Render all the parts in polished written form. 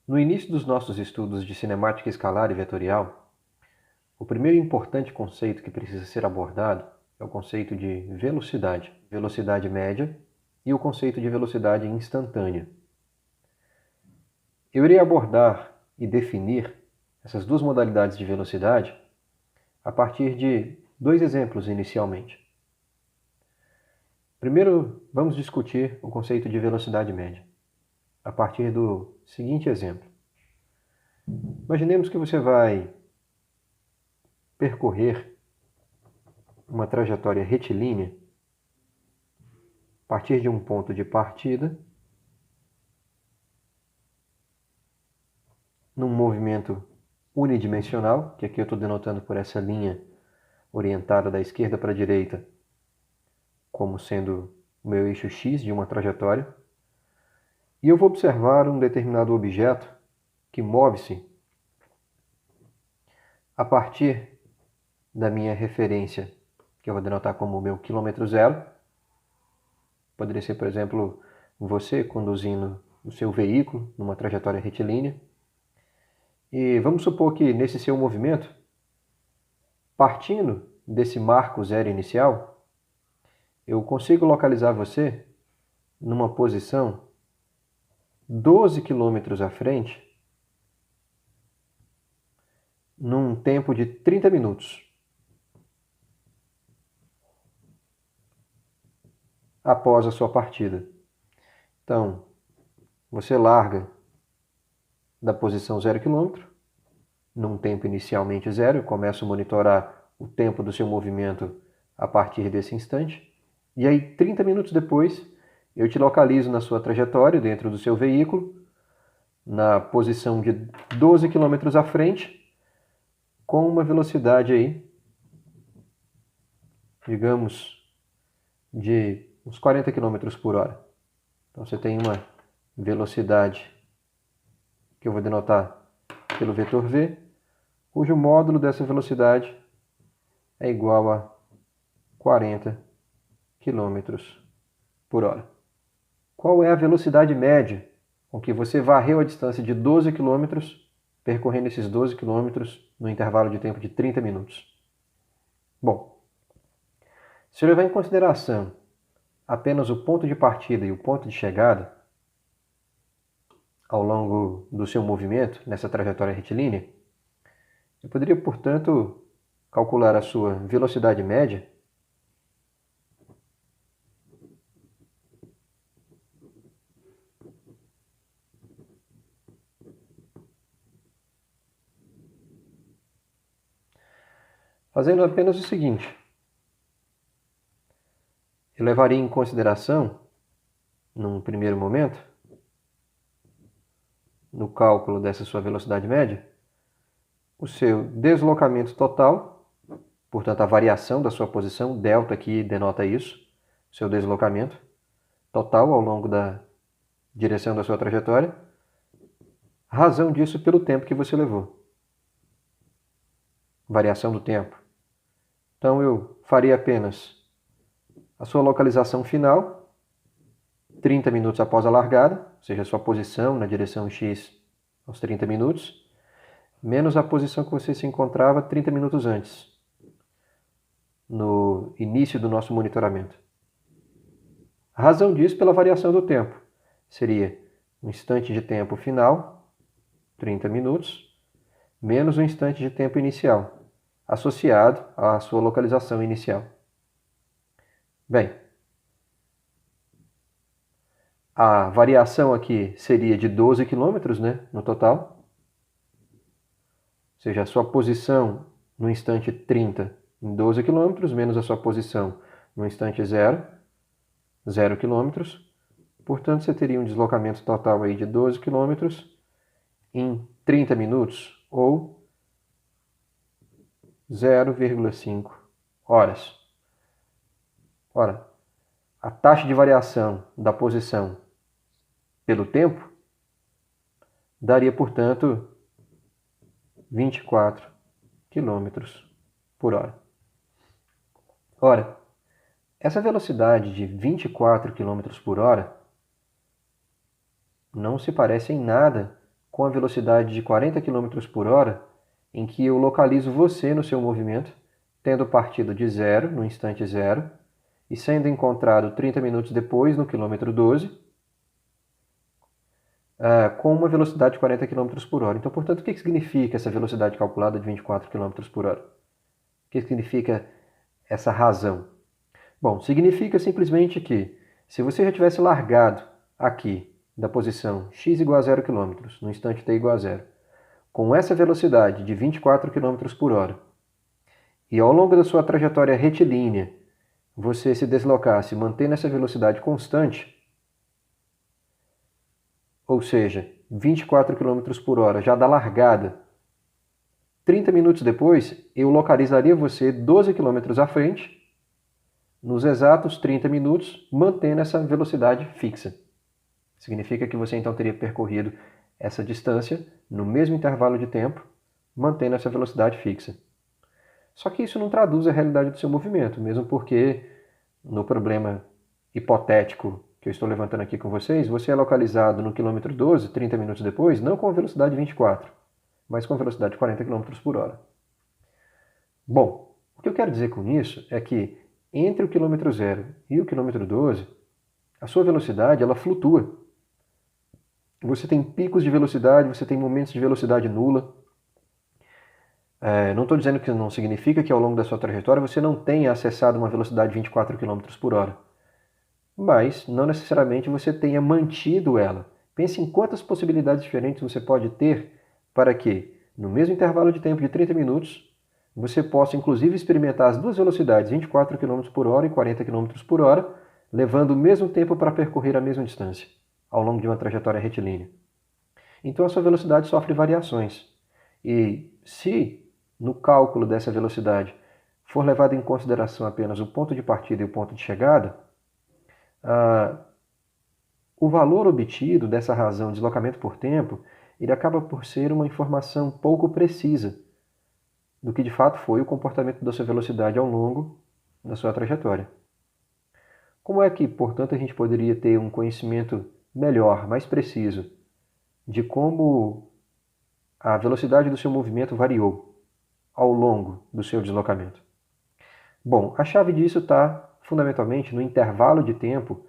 No início dos nossos estudos de cinemática escalar e vetorial, o primeiro importante conceito que precisa ser abordado é o conceito de velocidade, velocidade média, e o conceito de velocidade instantânea. Eu irei abordar e definir essas duas modalidades de velocidade a partir de dois exemplos inicialmente. Primeiro, vamos discutir o conceito de velocidade média, a partir do seguinte exemplo. Imaginemos que você vai percorrer uma trajetória retilínea a partir de um ponto de partida, num movimento unidimensional, que aqui eu estou denotando por essa linha orientada da esquerda para a direita, como sendo o meu eixo X de uma trajetória, e eu vou observar um determinado objeto que move-se a partir da minha referência, que eu vou denotar como o meu quilômetro zero. Poderia ser, por exemplo, você conduzindo o seu veículo numa trajetória retilínea. E vamos supor que nesse seu movimento, partindo desse marco zero inicial, eu consigo localizar você numa posição 12 quilômetros à frente, num tempo de 30 minutos. Após a sua partida. Então, você larga da posição 0 km, num tempo inicialmente zero, eu começo a monitorar o tempo do seu movimento a partir desse instante, e aí 30 minutos depois eu te localizo na sua trajetória dentro do seu veículo, na posição de 12 km à frente, com uma velocidade aí, digamos, de uns 40 km por hora. Então você tem uma velocidade que eu vou denotar pelo vetor v, cujo módulo dessa velocidade é igual a 40 km por hora. Qual é a velocidade média com que você varreu a distância de 12 km, percorrendo esses 12 km no intervalo de tempo de 30 minutos? Bom, se eu levar em consideração apenas o ponto de partida e o ponto de chegada, ao longo do seu movimento, nessa trajetória retilínea, eu poderia, portanto, calcular a sua velocidade média fazendo apenas o seguinte. Eu levaria em consideração, num primeiro momento, no cálculo dessa sua velocidade média, o seu deslocamento total, portanto a variação da sua posição, delta aqui denota isso, seu deslocamento total ao longo da direção da sua trajetória, razão disso pelo tempo que você levou. Variação do tempo. Então eu faria apenas a sua localização final, 30 minutos após a largada, ou seja, a sua posição na direção X aos 30 minutos, menos a posição que você se encontrava 30 minutos antes, no início do nosso monitoramento. A razão disso pela variação do tempo. Seria um instante de tempo final, 30 minutos, menos um instante de tempo inicial, associado à sua localização inicial. Bem, a variação aqui seria de 12 km, né, no total. Ou seja, a sua posição no instante 30 em 12 km, menos a sua posição no instante 0, 0 km. Portanto, você teria um deslocamento total aí de 12 km em 30 minutos, ou 0,5 horas. Ora, a taxa de variação da posição pelo tempo daria, portanto, 24 km por hora. Ora, essa velocidade de 24 km por hora não se parece em nada com a velocidade de 40 km por hora, em que eu localizo você no seu movimento, tendo partido de zero, no instante zero, e sendo encontrado 30 minutos depois, no quilômetro 12, com uma velocidade de 40 km por hora. Então, portanto, o que significa essa velocidade calculada de 24 km por hora? O que significa essa razão? Bom, significa simplesmente que, se você já tivesse largado aqui, da posição x igual a 0 km, no instante t igual a 0, com essa velocidade de 24 km por hora, e ao longo da sua trajetória retilínea, você se deslocasse mantendo essa velocidade constante, ou seja, 24 km por hora já da largada, 30 minutos depois, eu localizaria você 12 km à frente, nos exatos 30 minutos, mantendo essa velocidade fixa. Significa que você então teria percorrido essa distância no mesmo intervalo de tempo, mantendo essa velocidade fixa. Só que isso não traduz a realidade do seu movimento, mesmo porque no problema hipotético que eu estou levantando aqui com vocês, você é localizado no quilômetro 12, 30 minutos depois, não com a velocidade 24, mas com a velocidade de 40 km por hora. Bom, o que eu quero dizer com isso é que entre o quilômetro 0 e o quilômetro 12, a sua velocidade ela flutua. Você tem picos de velocidade, você tem momentos de velocidade nula. Não estou dizendo que não significa que ao longo da sua trajetória você não tenha acessado uma velocidade de 24 km por hora. Mas não necessariamente você tenha mantido ela. Pense em quantas possibilidades diferentes você pode ter para que, no mesmo intervalo de tempo de 30 minutos, você possa inclusive experimentar as duas velocidades, 24 km por hora e 40 km por hora, levando o mesmo tempo para percorrer a mesma distância, ao longo de uma trajetória retilínea. Então a sua velocidade sofre variações. E se no cálculo dessa velocidade for levado em consideração apenas o ponto de partida e o ponto de chegada, o valor obtido dessa razão, deslocamento por tempo, ele acaba por ser uma informação pouco precisa do que de fato foi o comportamento da sua velocidade ao longo da sua trajetória. Como é que, portanto, a gente poderia ter um conhecimento melhor, mais preciso, de como a velocidade do seu movimento variou ao longo do seu deslocamento? Bom, a chave disso está fundamentalmente no intervalo de tempo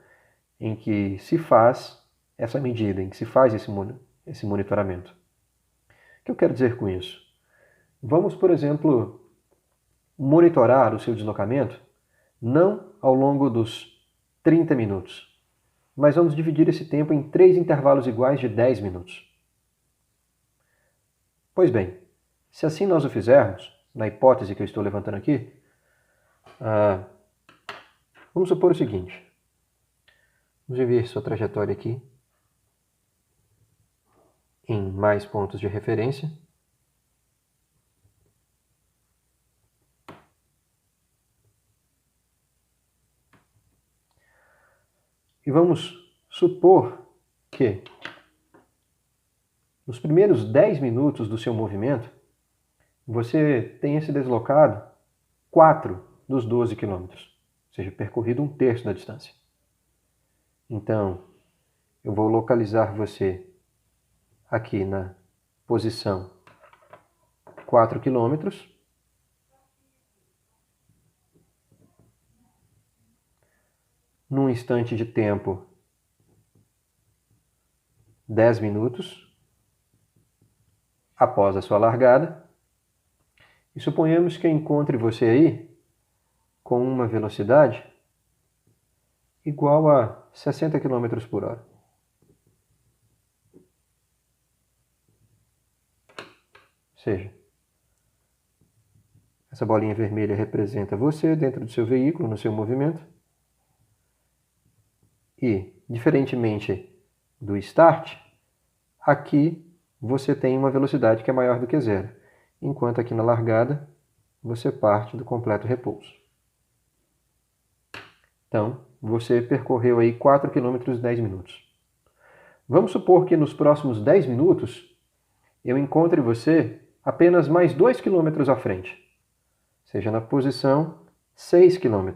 em que se faz essa medida, em que se faz esse monitoramento. O que eu quero dizer com isso? Vamos, por exemplo, monitorar o seu deslocamento não ao longo dos 30 minutos, mas vamos dividir esse tempo em 3 intervalos iguais de 10 minutos. Pois bem, se assim nós o fizermos, na hipótese que eu estou levantando aqui, vamos supor o seguinte. Vamos dividir sua trajetória aqui em mais pontos de referência. E vamos supor que nos primeiros 10 minutos do seu movimento, você tenha se deslocado 4 dos 12 quilômetros, ou seja, percorrido 1/3 da distância. Então, eu vou localizar você aqui na posição 4 quilômetros. Num instante de tempo, 10 minutos, após a sua largada. E suponhamos que eu encontre você aí com uma velocidade igual a 60 km por hora. Ou seja, essa bolinha vermelha representa você dentro do seu veículo, no seu movimento. E, diferentemente do start, aqui você tem uma velocidade que é maior do que zero, enquanto aqui na largada você parte do completo repouso. Então, você percorreu aí 4 km em 10 minutos. Vamos supor que nos próximos 10 minutos eu encontre você apenas mais 2 km à frente, seja na posição 6 km.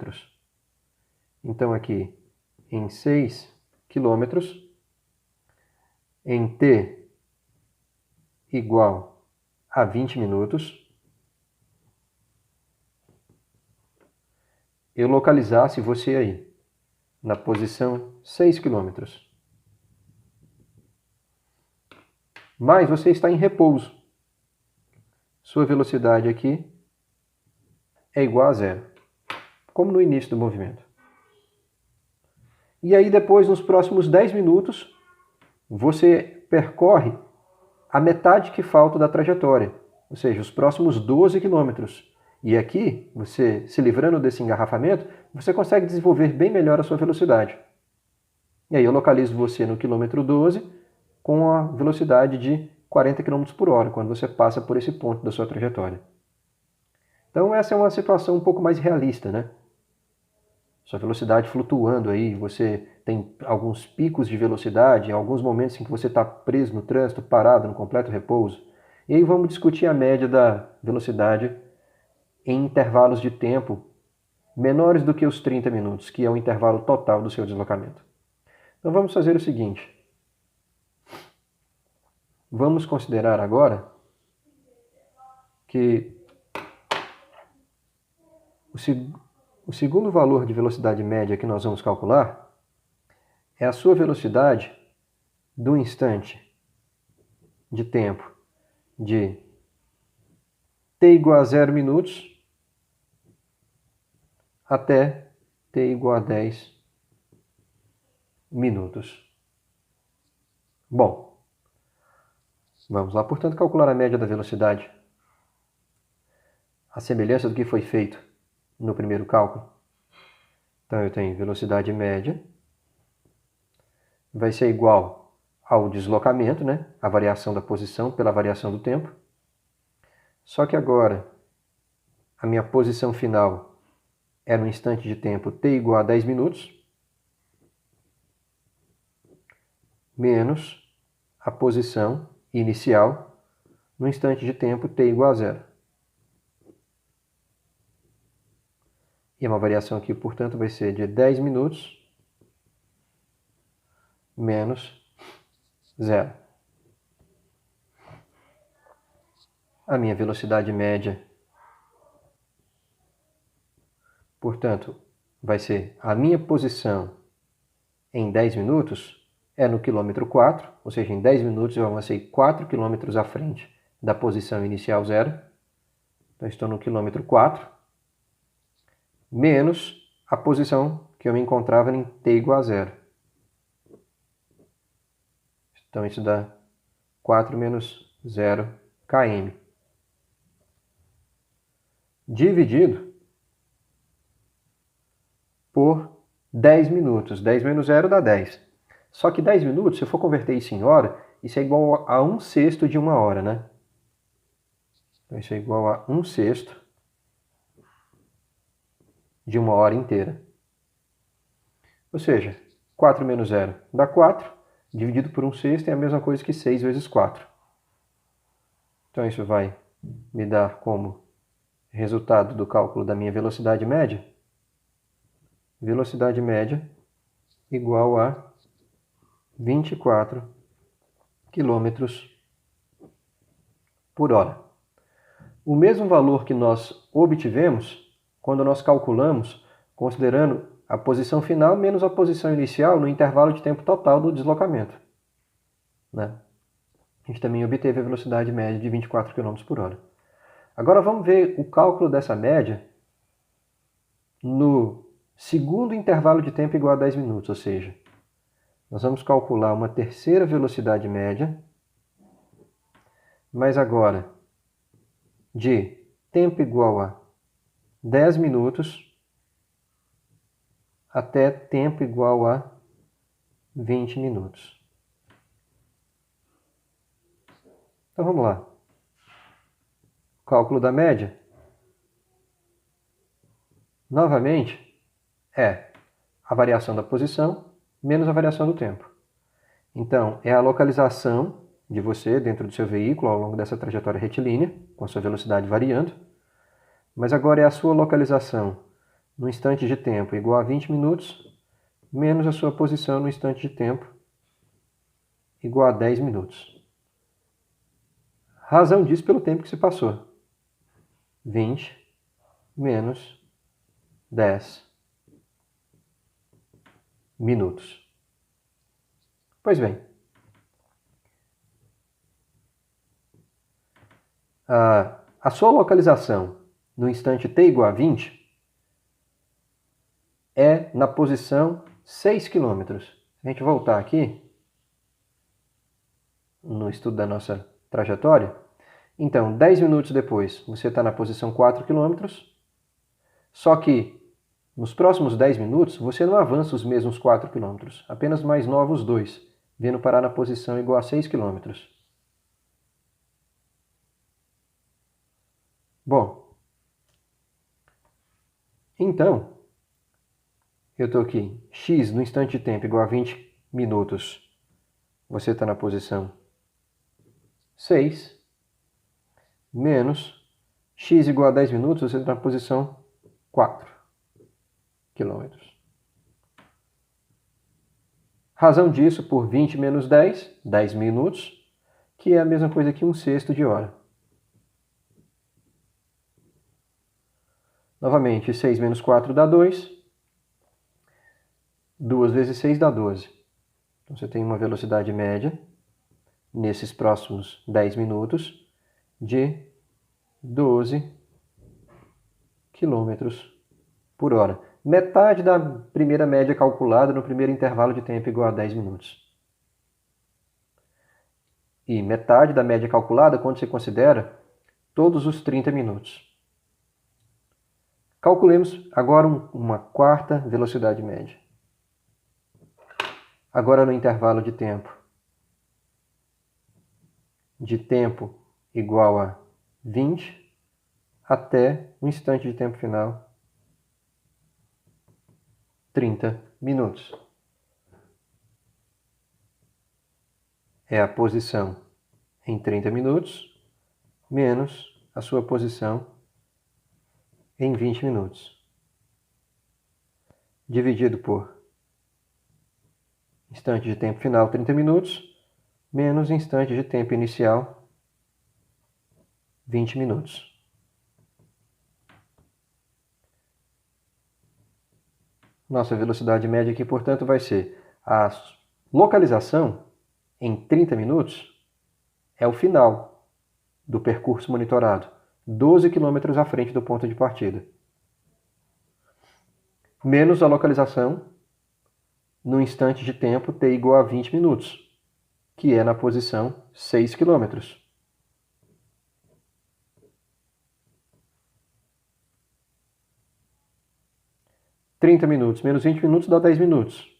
Então aqui, em 6 km, em T igual a 20 minutos, eu localizasse você aí, na posição 6 km. Mas você está em repouso. Sua velocidade aqui é igual a zero, como no início do movimento. E aí depois, nos próximos 10 minutos, você percorre a metade que falta da trajetória, ou seja, os próximos 12 quilômetros. E aqui, você se livrando desse engarrafamento, você consegue desenvolver bem melhor a sua velocidade. E aí eu localizo você no quilômetro 12 com a velocidade de 40 km por hora, quando você passa por esse ponto da sua trajetória. Então essa é uma situação um pouco mais realista, né? Sua velocidade flutuando aí, você tem alguns picos de velocidade, alguns momentos em que você está preso no trânsito, parado, no completo repouso. E aí vamos discutir a média da velocidade em intervalos de tempo menores do que os 30 minutos, que é o intervalo total do seu deslocamento. Então vamos fazer o seguinte. Vamos considerar agora que o segundo valor de velocidade média que nós vamos calcular é a sua velocidade do instante de tempo de t igual a 0 minutos até t igual a 10 minutos. Bom, vamos lá, portanto, calcular a média da velocidade. A semelhança do que foi feito no primeiro cálculo. Então, eu tenho velocidade média, vai ser igual ao deslocamento, né? A variação da posição pela variação do tempo. Só que agora, a minha posição final é no instante de tempo t igual a 10 minutos, menos a posição inicial no instante de tempo t igual a 0. E uma variação aqui, portanto, vai ser de 10 minutos menos 0. A minha velocidade média, portanto, vai ser a minha posição em 10 minutos é no quilômetro 4, ou seja, em 10 minutos eu avancei 4 km à frente da posição inicial 0. Então, estou no quilômetro 4, menos a posição que eu me encontrava em t igual a 0. Então, isso dá 4 menos 0 km. Dividido por 10 minutos. 10 menos 0 dá 10. Só que 10 minutos, se eu for converter isso em hora, isso é igual a 1/6 de uma hora, né? Então, isso é igual a 1/6 de uma hora inteira. Ou seja, 4 menos 0 dá 4, dividido por 1/6 é a mesma coisa que 6 vezes 4. Então, isso vai me dar como resultado do cálculo da minha velocidade média, velocidade média igual a 24 km por hora. O mesmo valor que nós obtivemos quando nós calculamos considerando a posição final menos a posição inicial no intervalo de tempo total do deslocamento, né? A gente também obteve a velocidade média de 24 km por hora. Agora vamos ver o cálculo dessa média no segundo intervalo de tempo igual a 10 minutos, ou seja, nós vamos calcular uma terceira velocidade média, mas agora de tempo igual a 10 minutos até tempo igual a 20 minutos. Então vamos lá. O cálculo da média, novamente, é a variação da posição menos a variação do tempo. Então, é a localização de você dentro do seu veículo ao longo dessa trajetória retilínea, com a sua velocidade variando. Mas agora é a sua localização no instante de tempo igual a 20 minutos, menos a sua posição no instante de tempo igual a 10 minutos. Razão disso pelo tempo que se passou. 20 menos 10 minutos. Pois bem, a sua localização no instante t igual a 20 é na posição 6 km. Se a gente voltar aqui no estudo da nossa trajetória, então 10 minutos depois você está na posição 4 km, só que nos próximos 10 minutos você não avança os mesmos 4 km, apenas mais novos 2, vindo parar na posição igual a 6 km. Bom, então, eu estou aqui, x no instante de tempo igual a 20 minutos, você está na posição 6, menos x igual a 10 minutos, você está na posição 4 km. Razão disso por 20 menos 10, 10 minutos, que é a mesma coisa que 1/6 de hora. Novamente, 6 menos 4 dá 2. 2 vezes 6 dá 12. Então você tem uma velocidade média, nesses próximos 10 minutos, de 12 km por hora. Metade da primeira média calculada no primeiro intervalo de tempo igual a 10 minutos. E metade da média calculada quando você considera todos os 30 minutos. Calculemos agora uma quarta velocidade média. Agora no intervalo de tempo igual a 20 até o instante de tempo final, 30 minutos. É a posição em 30 minutos menos a sua posição em 20 minutos. Dividido por instante de tempo final, 30 minutos, menos instante de tempo inicial, 20 minutos. Nossa velocidade média aqui, portanto, vai ser a localização em 30 minutos é o final do percurso monitorado, 12 km à frente do ponto de partida. Menos a localização no instante de tempo t igual a 20 minutos, que é na posição 6 km. (30 minutos menos 20 minutos dá 10 minutos.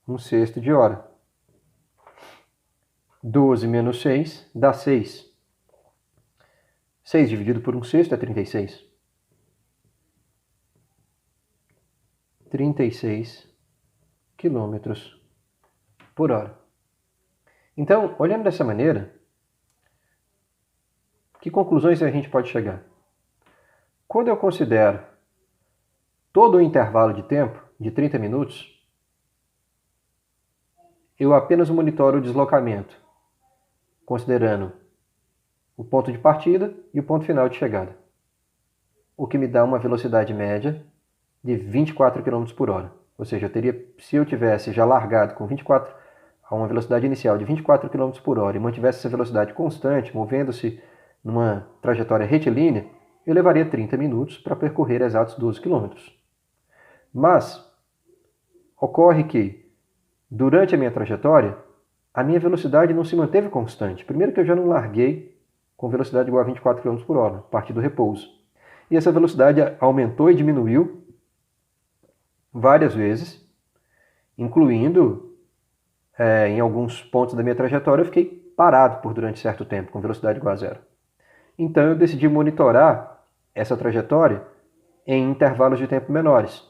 1/6 de hora. 12 menos 6 dá 6. 6 dividido por 1/6 é 36. 36 km por hora. Então, olhando dessa maneira, que conclusões a gente pode chegar? Quando eu considero todo o intervalo de tempo, de 30 minutos, eu apenas monitoro o deslocamento, considerando o ponto de partida e o ponto final de chegada, o que me dá uma velocidade média de 24 km por hora. Ou seja, se eu tivesse já largado com a uma velocidade inicial de 24 km por hora e mantivesse essa velocidade constante, movendo-se numa trajetória retilínea, eu levaria 30 minutos para percorrer exatos 12 km. Mas ocorre que, durante a minha trajetória, a minha velocidade não se manteve constante. Primeiro que eu já não larguei com velocidade igual a 24 km por hora, a partir do repouso. E essa velocidade aumentou e diminuiu várias vezes, incluindo em alguns pontos da minha trajetória eu fiquei parado por durante certo tempo, com velocidade igual a 0. Então eu decidi monitorar essa trajetória em intervalos de tempo menores.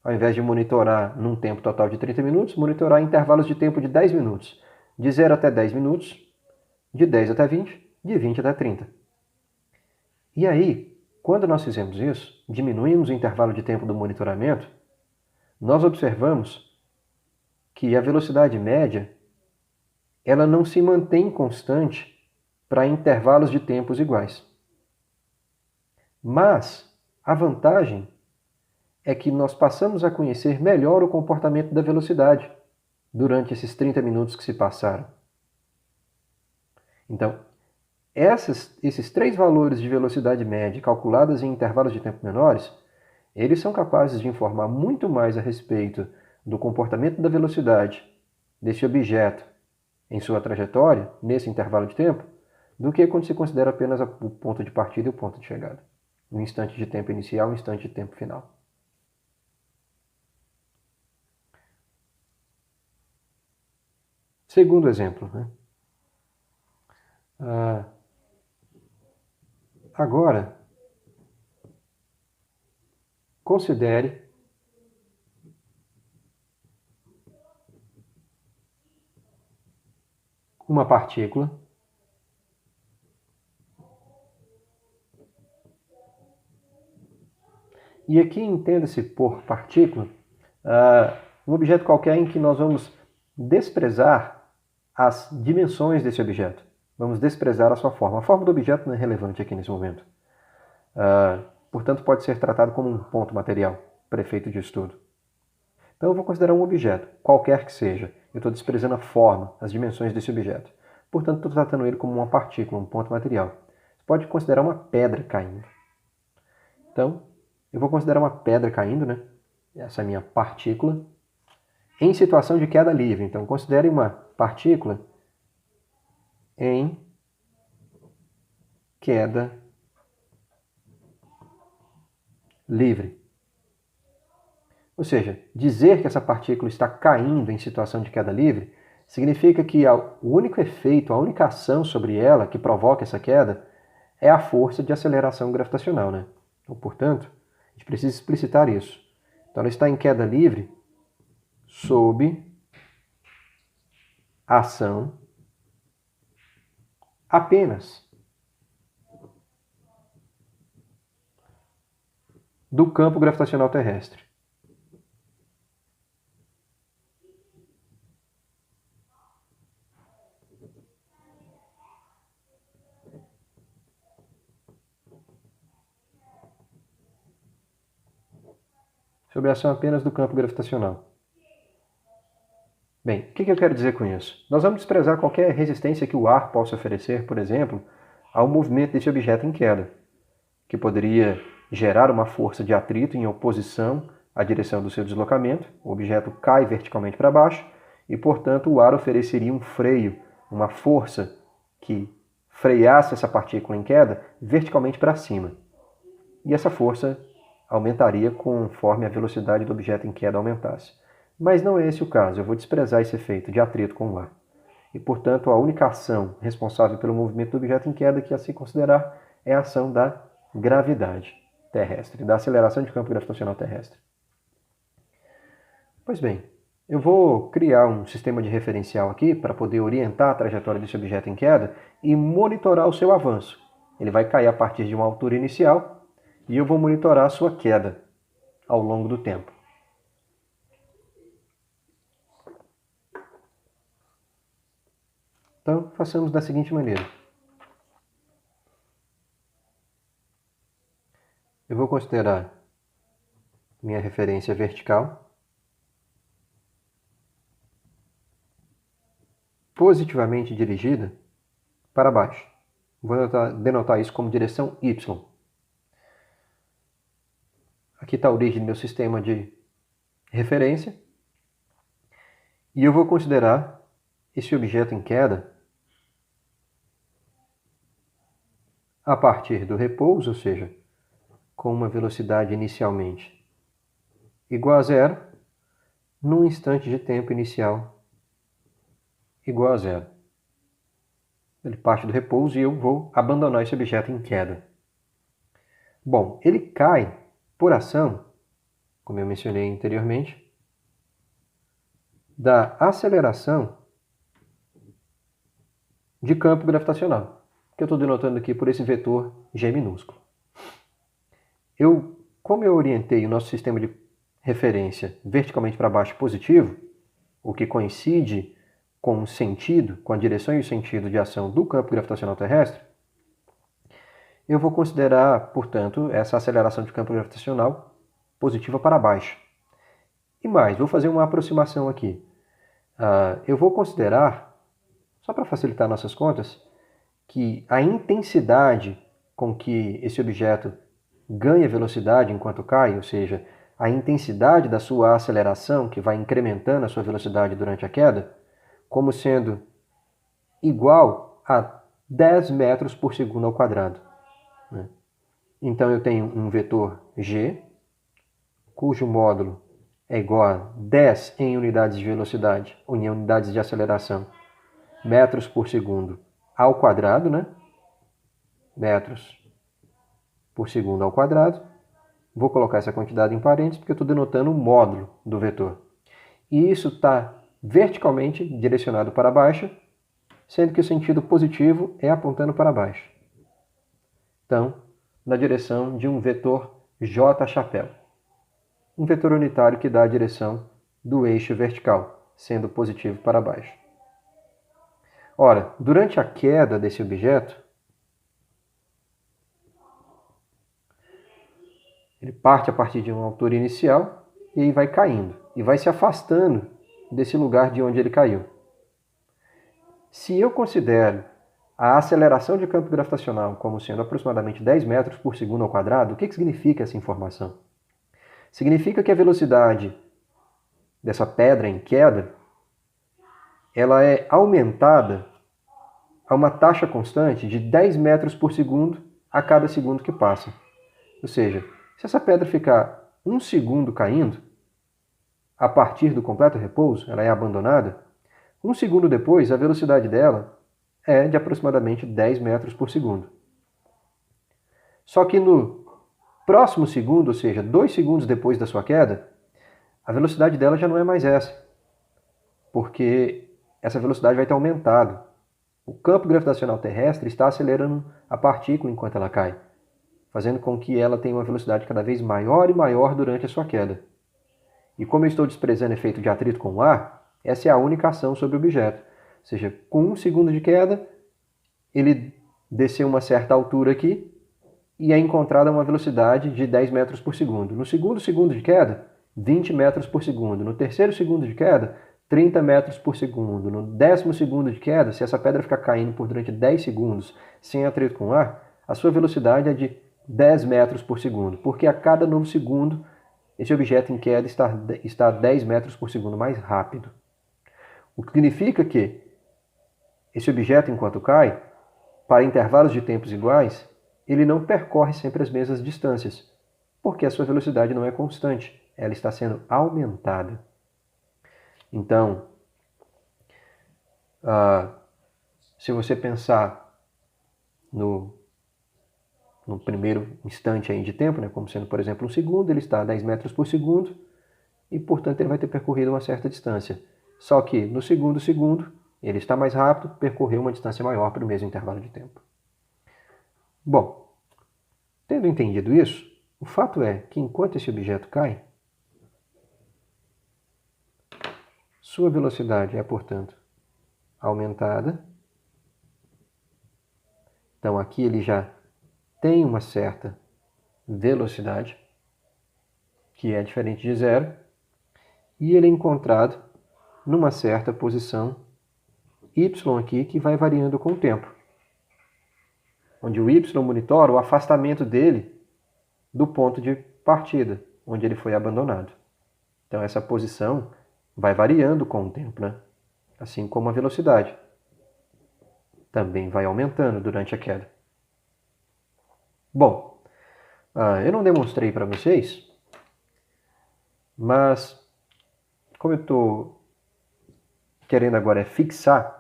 Ao invés de monitorar num tempo total de 30 minutos, monitorar em intervalos de tempo de 10 minutos. De 0 até 10 minutos, de 10 até 20, de 20 até 30. E aí, quando nós fizemos isso, diminuímos o intervalo de tempo do monitoramento, nós observamos que a velocidade média ela não se mantém constante para intervalos de tempos iguais. Mas a vantagem é que nós passamos a conhecer melhor o comportamento da velocidade durante esses 30 minutos que se passaram. Então, esses 3 valores de velocidade média calculados em intervalos de tempo menores, eles são capazes de informar muito mais a respeito do comportamento da velocidade desse objeto em sua trajetória, nesse intervalo de tempo, do que quando se considera apenas o ponto de partida e o ponto de chegada. Um instante de tempo inicial e um instante de tempo final. Segundo exemplo, né? Agora, considere uma partícula e aqui entenda-se por partícula um objeto qualquer em que nós vamos desprezar as dimensões desse objeto. Vamos desprezar a sua forma. A forma do objeto não é relevante aqui nesse momento. Portanto, pode ser tratado como um ponto material para efeito de estudo. Então, eu vou considerar um objeto, qualquer que seja. Eu estou desprezando a forma, as dimensões desse objeto. Portanto, estou tratando ele como uma partícula, um ponto material. Você pode considerar uma pedra caindo. Então, eu vou considerar uma pedra caindo, né? Essa é a minha partícula, em situação de queda livre. Então, considere uma partícula em queda livre. Ou seja, dizer que essa partícula está caindo em situação de queda livre significa que o único efeito, a única ação sobre ela que provoca essa queda é a força de aceleração gravitacional, né? Então, portanto, a gente precisa explicitar isso. Então, ela está em queda livre sob ação apenas do campo gravitacional terrestre. Sob a ação apenas do campo gravitacional. Bem, o que eu quero dizer com isso? Nós vamos desprezar qualquer resistência que o ar possa oferecer, por exemplo, ao movimento desse objeto em queda, que poderia gerar uma força de atrito em oposição à direção do seu deslocamento. O objeto cai verticalmente para baixo e, portanto, o ar ofereceria um freio, uma força que freasse essa partícula em queda verticalmente para cima. E essa força aumentaria conforme a velocidade do objeto em queda aumentasse. Mas não é esse o caso. Eu vou desprezar esse efeito de atrito com o ar. E, portanto, a única ação responsável pelo movimento do objeto em queda que a se considerar é a ação da gravidade terrestre, da aceleração de campo gravitacional terrestre. Pois bem, eu vou criar um sistema de referencial aqui para poder orientar a trajetória desse objeto em queda e monitorar o seu avanço. Ele vai cair a partir de uma altura inicial e eu vou monitorar a sua queda ao longo do tempo. Então, façamos da seguinte maneira. Eu vou considerar minha referência vertical positivamente dirigida para baixo. Vou denotar isso como direção Y. Aqui está a origem do meu sistema de referência. E eu vou considerar esse objeto em queda a partir do repouso, ou seja, com uma velocidade inicialmente igual a zero, num instante de tempo inicial igual a zero. Ele parte do repouso e eu vou abandonar esse objeto em queda. Bom, ele cai por ação, como eu mencionei anteriormente, da aceleração de campo gravitacional, que eu estou denotando aqui por esse vetor G minúsculo. Como eu orientei o nosso sistema de referência verticalmente para baixo positivo, o que coincide com o sentido, com a direção e o sentido de ação do campo gravitacional terrestre, eu vou considerar, portanto, essa aceleração de campo gravitacional positiva para baixo. E mais, vou fazer uma aproximação aqui. Eu vou considerar, só para facilitar nossas contas, que a intensidade com que esse objeto ganha velocidade enquanto cai, ou seja, a intensidade da sua aceleração, que vai incrementando a sua velocidade durante a queda, como sendo igual a 10 metros por segundo ao quadrado. Então eu tenho um vetor g, cujo módulo é igual a 10 em unidades de velocidade, ou em unidades de aceleração, metros por segundo ao quadrado, né? Metros por segundo ao quadrado. Vou colocar essa quantidade em parênteses porque eu estou denotando o módulo do vetor. E isso está verticalmente direcionado para baixo, sendo que o sentido positivo é apontando para baixo. Então, na direção de um vetor J chapéu. Um vetor unitário que dá a direção do eixo vertical, sendo positivo para baixo. Ora, durante a queda desse objeto, ele parte a partir de uma altura inicial e aí vai caindo, e vai se afastando desse lugar de onde ele caiu. Se eu considero a aceleração de campo gravitacional como sendo aproximadamente 10 metros por segundo ao quadrado, o que significa essa informação? Significa que a velocidade dessa pedra em queda, ela é aumentada a uma taxa constante de 10 metros por segundo a cada segundo que passa. Ou seja, se essa pedra ficar 1 segundo caindo, a partir do completo repouso, ela é abandonada, 1 segundo depois, a velocidade dela é de aproximadamente 10 metros por segundo. Só que no próximo segundo, ou seja, 2 segundos depois da sua queda, a velocidade dela já não é mais essa, porque essa velocidade vai ter aumentado. O campo gravitacional terrestre está acelerando a partícula enquanto ela cai, fazendo com que ela tenha uma velocidade cada vez maior e maior durante a sua queda. E como eu estou desprezando o efeito de atrito com o ar, essa é a única ação sobre o objeto. Ou seja, com 1 segundo de queda, ele desceu uma certa altura aqui e é encontrada uma velocidade de 10 metros por segundo. No segundo segundo de queda, 20 metros por segundo. No terceiro segundo de queda, 30 metros por segundo. No 10º segundo de queda, se essa pedra ficar caindo por durante 10 segundos sem atrito com o ar, a sua velocidade é de 10 metros por segundo, porque a cada novo segundo, esse objeto em queda está 10 metros por segundo mais rápido. O que significa que esse objeto, enquanto cai, para intervalos de tempos iguais, ele não percorre sempre as mesmas distâncias, porque a sua velocidade não é constante, ela está sendo aumentada. Então, se você pensar no primeiro instante aí de tempo, né, como sendo, por exemplo, 1 segundo, ele está a 10 metros por segundo e, portanto, ele vai ter percorrido uma certa distância. Só que no segundo segundo, ele está mais rápido, percorreu uma distância maior para o mesmo intervalo de tempo. Bom, tendo entendido isso, o fato é que enquanto esse objeto cai, sua velocidade é, portanto, aumentada. Então aqui ele já tem uma certa velocidade, que é diferente de zero, e ele é encontrado numa certa posição y aqui, que vai variando com o tempo, onde o y monitora o afastamento dele do ponto de partida, onde ele foi abandonado. Então essa posição vai variando com o tempo, né? Assim como a velocidade também vai aumentando durante a queda. Bom, eu não demonstrei para vocês, mas como eu estou querendo agora fixar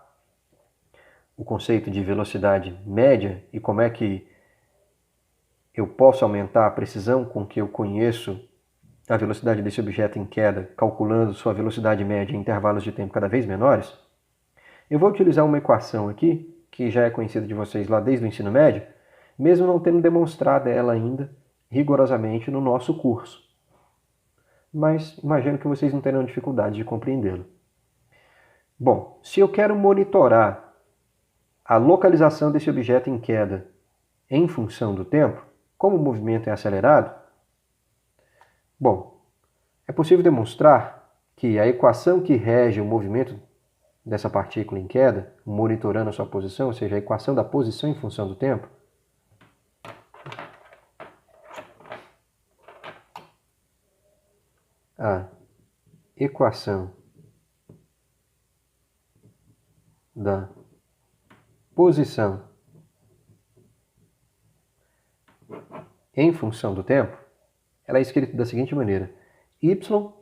o conceito de velocidade média e como é que eu posso aumentar a precisão com que eu conheço a velocidade desse objeto em queda, calculando sua velocidade média em intervalos de tempo cada vez menores, eu vou utilizar uma equação aqui, que já é conhecida de vocês lá desde o ensino médio, mesmo não tendo demonstrado ela ainda rigorosamente no nosso curso. Mas imagino que vocês não terão dificuldade de compreendê-lo. Bom, se eu quero monitorar a localização desse objeto em queda em função do tempo, como o movimento é acelerado, bom, é possível demonstrar que a equação que rege o movimento dessa partícula em queda, monitorando a sua posição, ou seja, a equação da posição em função do tempo, a equação da posição em função do tempo, ela é escrita da seguinte maneira: y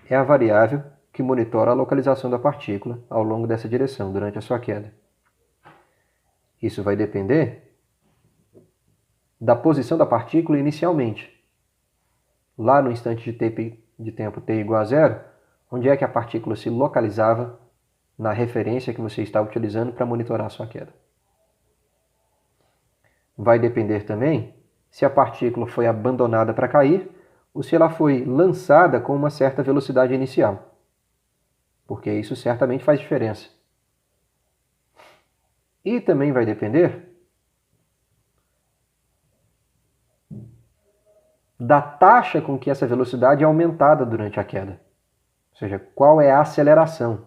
é a variável que monitora a localização da partícula ao longo dessa direção durante a sua queda. Isso vai depender da posição da partícula inicialmente. Lá no instante de tempo t igual a zero, onde é que a partícula se localizava na referência que você está utilizando para monitorar a sua queda. Vai depender também se a partícula foi abandonada para cair ou se ela foi lançada com uma certa velocidade inicial, porque isso certamente faz diferença. E também vai depender da taxa com que essa velocidade é aumentada durante a queda, ou seja, qual é a aceleração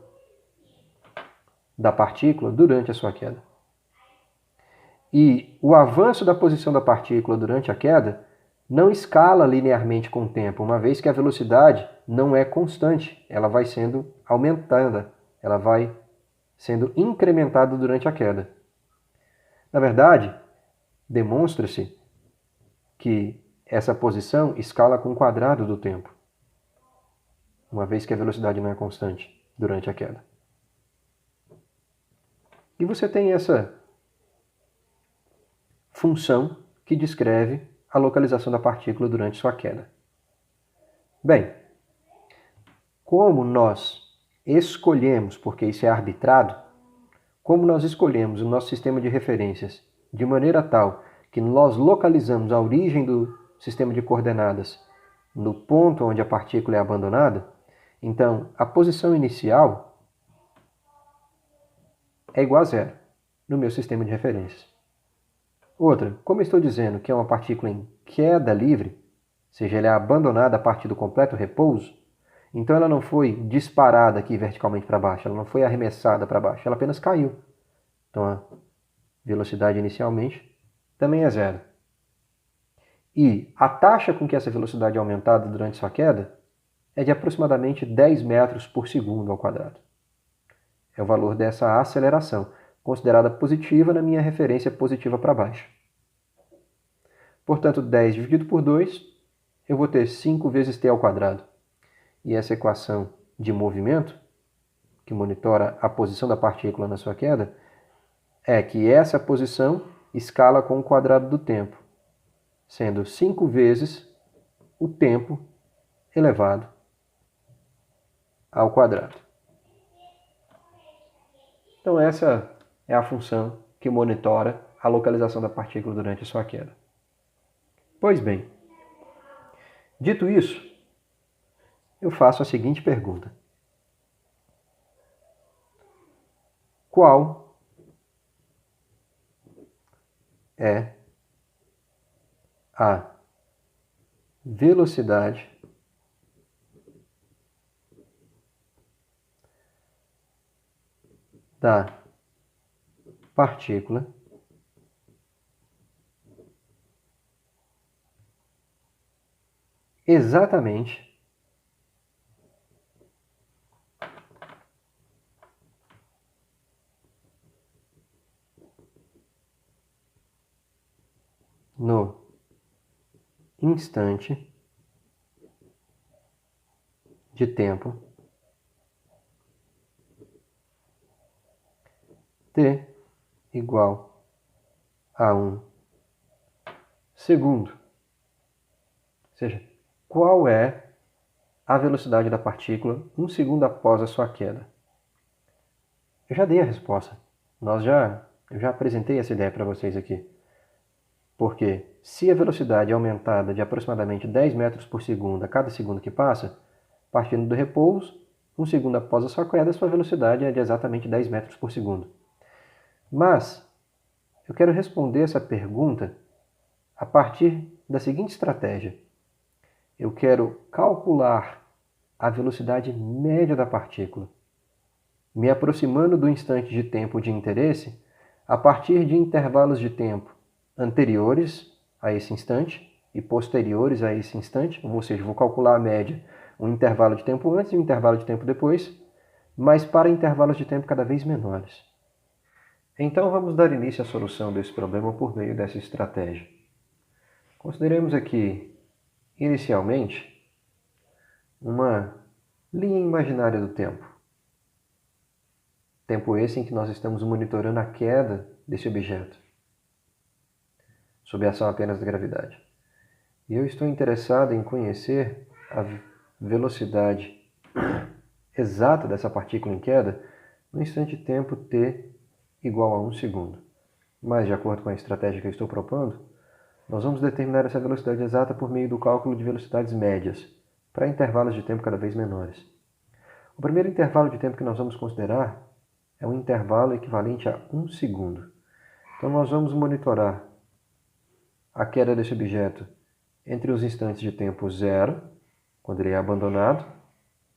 da partícula durante a sua queda. E o avanço da posição da partícula durante a queda não escala linearmente com o tempo, uma vez que a velocidade não é constante, ela vai sendo aumentada, ela vai sendo incrementada durante a queda. Na verdade, demonstra-se que essa posição escala com o quadrado do tempo, uma vez que a velocidade não é constante durante a queda. E você tem essa função que descreve a localização da partícula durante sua queda. Bem, como nós escolhemos, porque isso é arbitrado, como nós escolhemos o nosso sistema de referências de maneira tal que nós localizamos a origem do sistema de coordenadas no ponto onde a partícula é abandonada, então a posição inicial é igual a zero no meu sistema de referências. Outra, como eu estou dizendo que é uma partícula em queda livre, ou seja, ela é abandonada a partir do completo repouso, então ela não foi disparada aqui verticalmente para baixo, ela não foi arremessada para baixo, ela apenas caiu. Então a velocidade inicialmente também é zero. E a taxa com que essa velocidade é aumentada durante sua queda é de aproximadamente 10 metros por segundo ao quadrado. É o valor dessa aceleração, considerada positiva na minha referência positiva para baixo. Portanto, 10 dividido por 2, eu vou ter 5 vezes t ao quadrado. E essa equação de movimento, que monitora a posição da partícula na sua queda, é que essa posição escala com o quadrado do tempo, sendo 5 vezes o tempo elevado ao quadrado. Então essa é a função que monitora a localização da partícula durante a sua queda. Pois bem, dito isso, eu faço a seguinte pergunta: qual é a velocidade da partícula exatamente no instante de tempo t igual a 1 segundo. Ou seja, qual é a velocidade da partícula 1 segundo após a sua queda? Eu já dei a resposta. Eu já apresentei essa ideia para vocês aqui. Porque se a velocidade é aumentada de aproximadamente 10 metros por segundo a cada segundo que passa, partindo do repouso, 1 segundo após a sua queda, sua velocidade é de exatamente 10 metros por segundo. Mas eu quero responder essa pergunta a partir da seguinte estratégia. Eu quero calcular a velocidade média da partícula, me aproximando do instante de tempo de interesse a partir de intervalos de tempo anteriores a esse instante e posteriores a esse instante, ou seja, vou calcular a média, um intervalo de tempo antes e um intervalo de tempo depois, mas para intervalos de tempo cada vez menores. Então vamos dar início à solução desse problema por meio dessa estratégia. Consideremos aqui, inicialmente, uma linha imaginária do tempo. Tempo esse em que nós estamos monitorando a queda desse objeto, sob a ação apenas da gravidade. E eu estou interessado em conhecer a velocidade exata dessa partícula em queda no instante de tempo t igual a 1 segundo. Mas, de acordo com a estratégia que eu estou propondo, nós vamos determinar essa velocidade exata por meio do cálculo de velocidades médias, para intervalos de tempo cada vez menores. O primeiro intervalo de tempo que nós vamos considerar é um intervalo equivalente a 1 segundo. Então, nós vamos monitorar a queda desse objeto entre os instantes de tempo 0, quando ele é abandonado,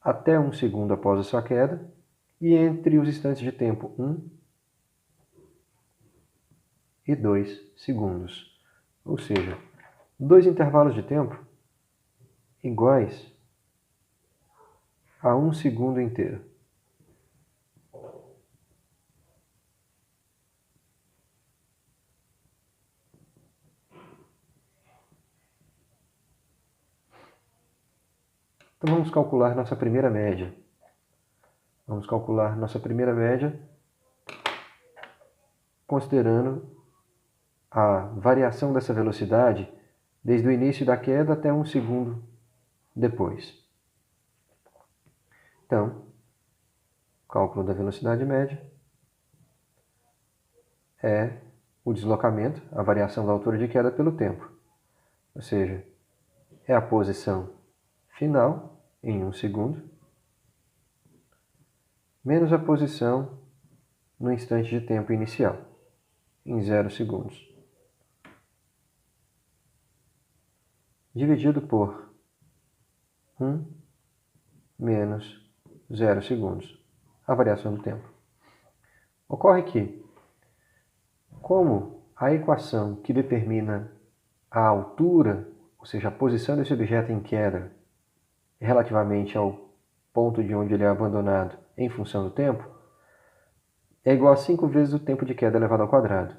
até 1 segundo após a sua queda, e entre os instantes de tempo 1 e 2 segundos. Ou seja, dois intervalos de tempo iguais a 1 segundo inteiro. Então vamos calcular nossa primeira média. Vamos calcular nossa primeira média considerando a variação dessa velocidade desde o início da queda até 1 segundo depois. Então, cálculo da velocidade média é o deslocamento, a variação da altura de queda pelo tempo. Ou seja, é a posição final em 1 segundo, menos a posição no instante de tempo inicial, em 0 segundos. Dividido por 1 menos 0 segundos, a variação do tempo. Ocorre que, como a equação que determina a altura, ou seja, a posição desse objeto em queda relativamente ao ponto de onde ele é abandonado em função do tempo, é igual a 5 vezes o tempo de queda elevado ao quadrado.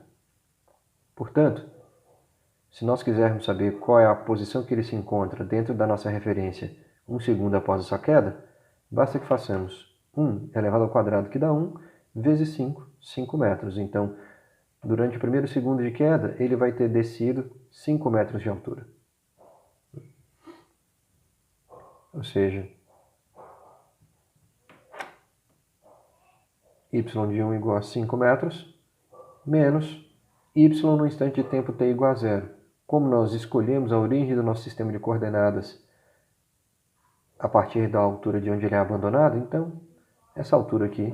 Portanto, se nós quisermos saber qual é a posição que ele se encontra dentro da nossa referência 1 segundo após a sua queda, basta que façamos 1 elevado ao quadrado, que dá 1, vezes 5, 5 metros. Então, durante o primeiro segundo de queda, ele vai ter descido 5 metros de altura. Ou seja, y de 1 igual a 5 metros, menos y no instante de tempo t igual a 0. Como nós escolhemos a origem do nosso sistema de coordenadas a partir da altura de onde ele é abandonado, então essa altura aqui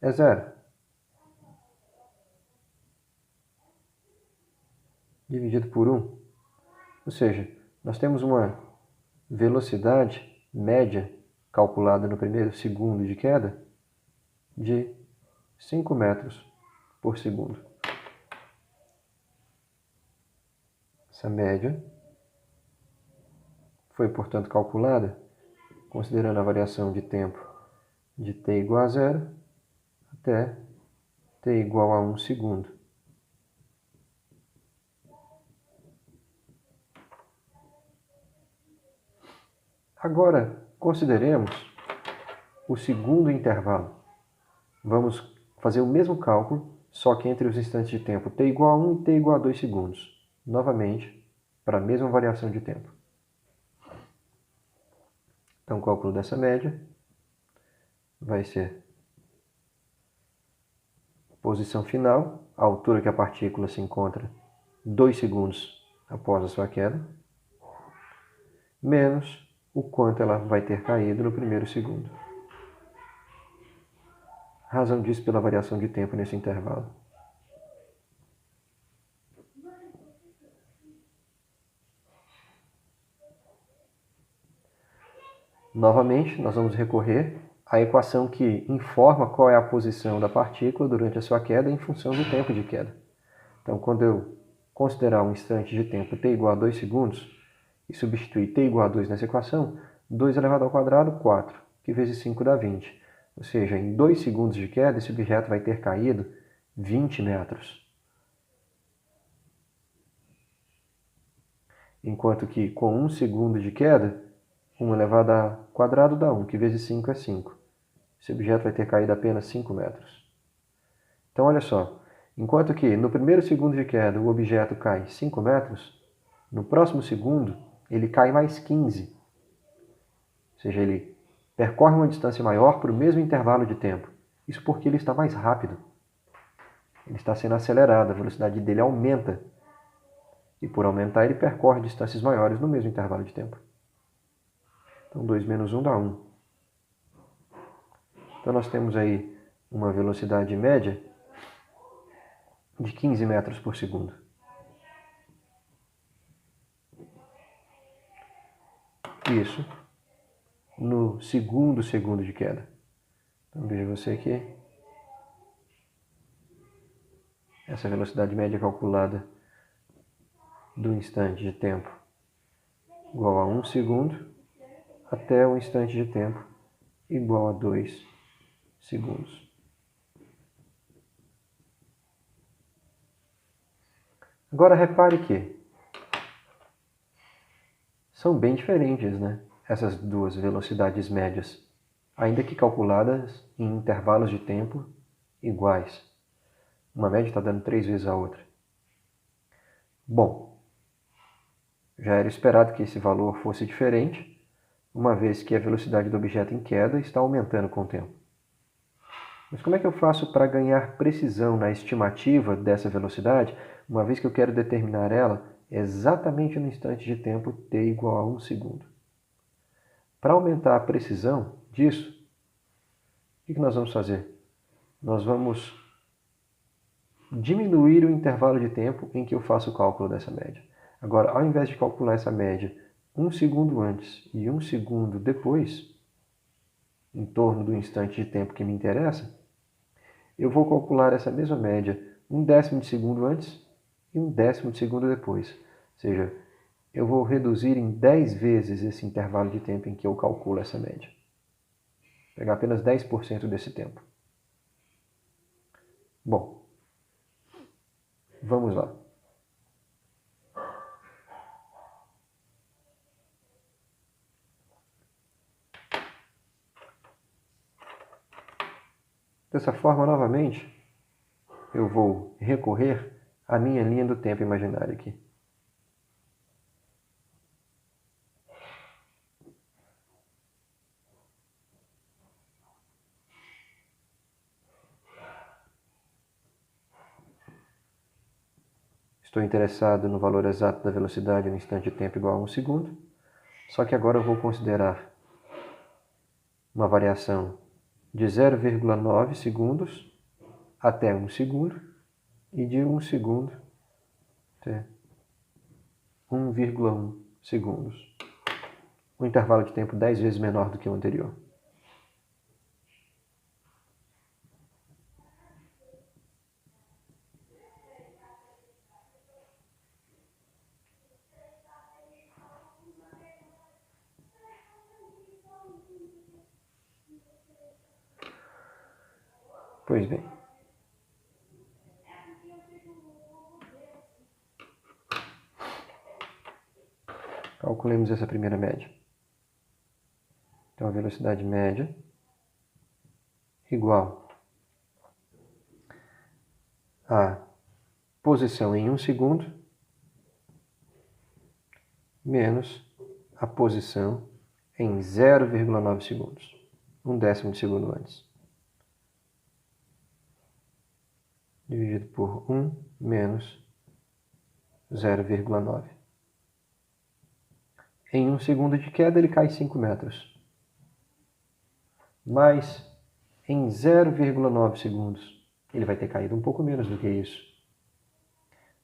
é 0. Dividido por 1. Ou seja, nós temos uma velocidade média calculada no primeiro segundo de queda de 5 metros por segundo. Essa média foi, portanto, calculada considerando a variação de tempo de t igual a 0 até t igual a 1 segundo. Agora, consideremos o segundo intervalo. Vamos fazer o mesmo cálculo, só que entre os instantes de tempo t igual a 1 e t igual a 2 segundos. Novamente, para a mesma variação de tempo. Então, o cálculo dessa média vai ser posição final, a altura que a partícula se encontra 2 segundos após a sua queda, menos o quanto ela vai ter caído no primeiro segundo. Razão disso pela variação de tempo nesse intervalo. Novamente, nós vamos recorrer à equação que informa qual é a posição da partícula durante a sua queda em função do tempo de queda. Então, quando eu considerar um instante de tempo t igual a 2 segundos e substituir t igual a 2 nessa equação, 2 elevado ao quadrado, 4, que vezes 5 dá 20. Ou seja, em 2 segundos de queda, esse objeto vai ter caído 20 metros. Enquanto que com 1 segundo de queda, 1 elevado ao quadrado dá 1, que vezes 5 é 5. Esse objeto vai ter caído apenas 5 metros. Então, olha só, enquanto que no primeiro segundo de queda o objeto cai 5 metros, no próximo segundo ele cai mais 15. Ou seja, ele percorre uma distância maior para o mesmo intervalo de tempo. Isso porque ele está mais rápido. Ele está sendo acelerado, a velocidade dele aumenta. E por aumentar, ele percorre distâncias maiores no mesmo intervalo de tempo. Então, 2 menos 1 dá 1. Então, nós temos aí uma velocidade média de 15 metros por segundo. Isso no segundo segundo de queda. Então, veja você que essa velocidade média calculada do instante de tempo igual a 1 segundo até o instante de tempo igual a 2 segundos. Agora repare que são bem diferentes, né? Essas duas velocidades médias, ainda que calculadas em intervalos de tempo iguais. Uma média está dando 3 vezes a outra. Bom, já era esperado que esse valor fosse diferente, uma vez que a velocidade do objeto em queda está aumentando com o tempo. Mas como é que eu faço para ganhar precisão na estimativa dessa velocidade, uma vez que eu quero determinar ela exatamente no instante de tempo t igual a 1 segundo? Para aumentar a precisão disso, o que nós vamos fazer? Nós vamos diminuir o intervalo de tempo em que eu faço o cálculo dessa média. Agora, ao invés de calcular essa média 1 segundo antes e 1 segundo depois, em torno do instante de tempo que me interessa, eu vou calcular essa mesma média 1/10 de segundo antes e 1/10 de segundo depois. Ou seja, eu vou reduzir em 10 vezes esse intervalo de tempo em que eu calculo essa média. Vou pegar apenas 10% desse tempo. Bom, vamos lá. Dessa forma, novamente, eu vou recorrer à minha linha do tempo imaginária aqui. Estou interessado no valor exato da velocidade no instante de tempo igual a 1 segundo, só que agora eu vou considerar uma variação de 0,9 segundos até 1 segundo e de 1 segundo até 1,1 segundos. Um intervalo de tempo 10 vezes menor do que o anterior. Pois bem. Calculemos essa primeira média. Então, a velocidade média igual a posição em 1 segundo menos a posição em 0,9 segundos. 1/10 de segundo antes. Dividido por 1 menos 0,9. Em 1 segundo de queda, ele cai 5 metros. Mas em 0,9 segundos, ele vai ter caído um pouco menos do que isso.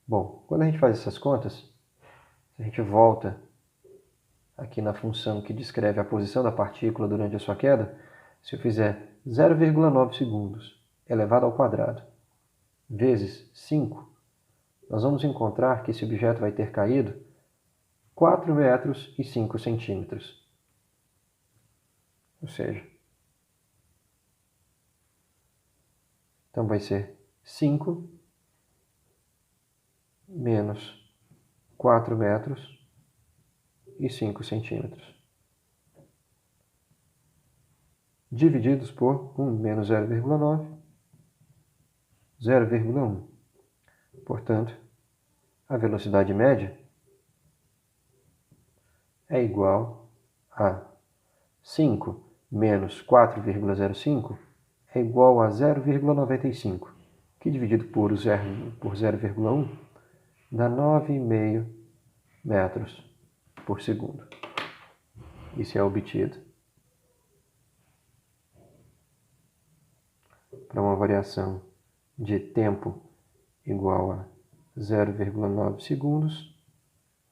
Bom, quando a gente faz essas contas, se a gente volta aqui na função que descreve a posição da partícula durante a sua queda, se eu fizer 0,9 segundos elevado ao quadrado vezes 5, nós vamos encontrar que esse objeto vai ter caído 4 metros e 5 centímetros. Ou seja, então vai ser 5 menos 4 metros e 5 centímetros. Divididos por 1 menos 0,9, 0,1. Portanto, a velocidade média é igual a 5 menos 4,05 é igual a 0,95, que dividido por 0,1 dá 9,5 metros por segundo. Isso é obtido para uma variação de tempo igual a 0,9 segundos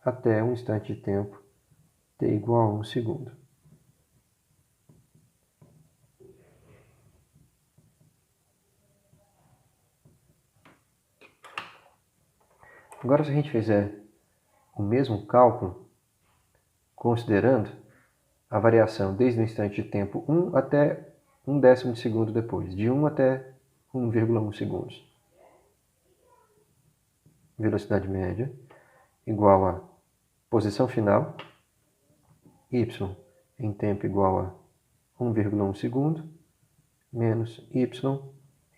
até um instante de tempo t igual a 1 segundo. Agora, se a gente fizer o mesmo cálculo, considerando a variação desde o instante de tempo 1 até 1/10 de segundo depois, de 1 até 1,1 segundos. Velocidade média igual a posição final, y em tempo igual a 1,1 segundo, menos y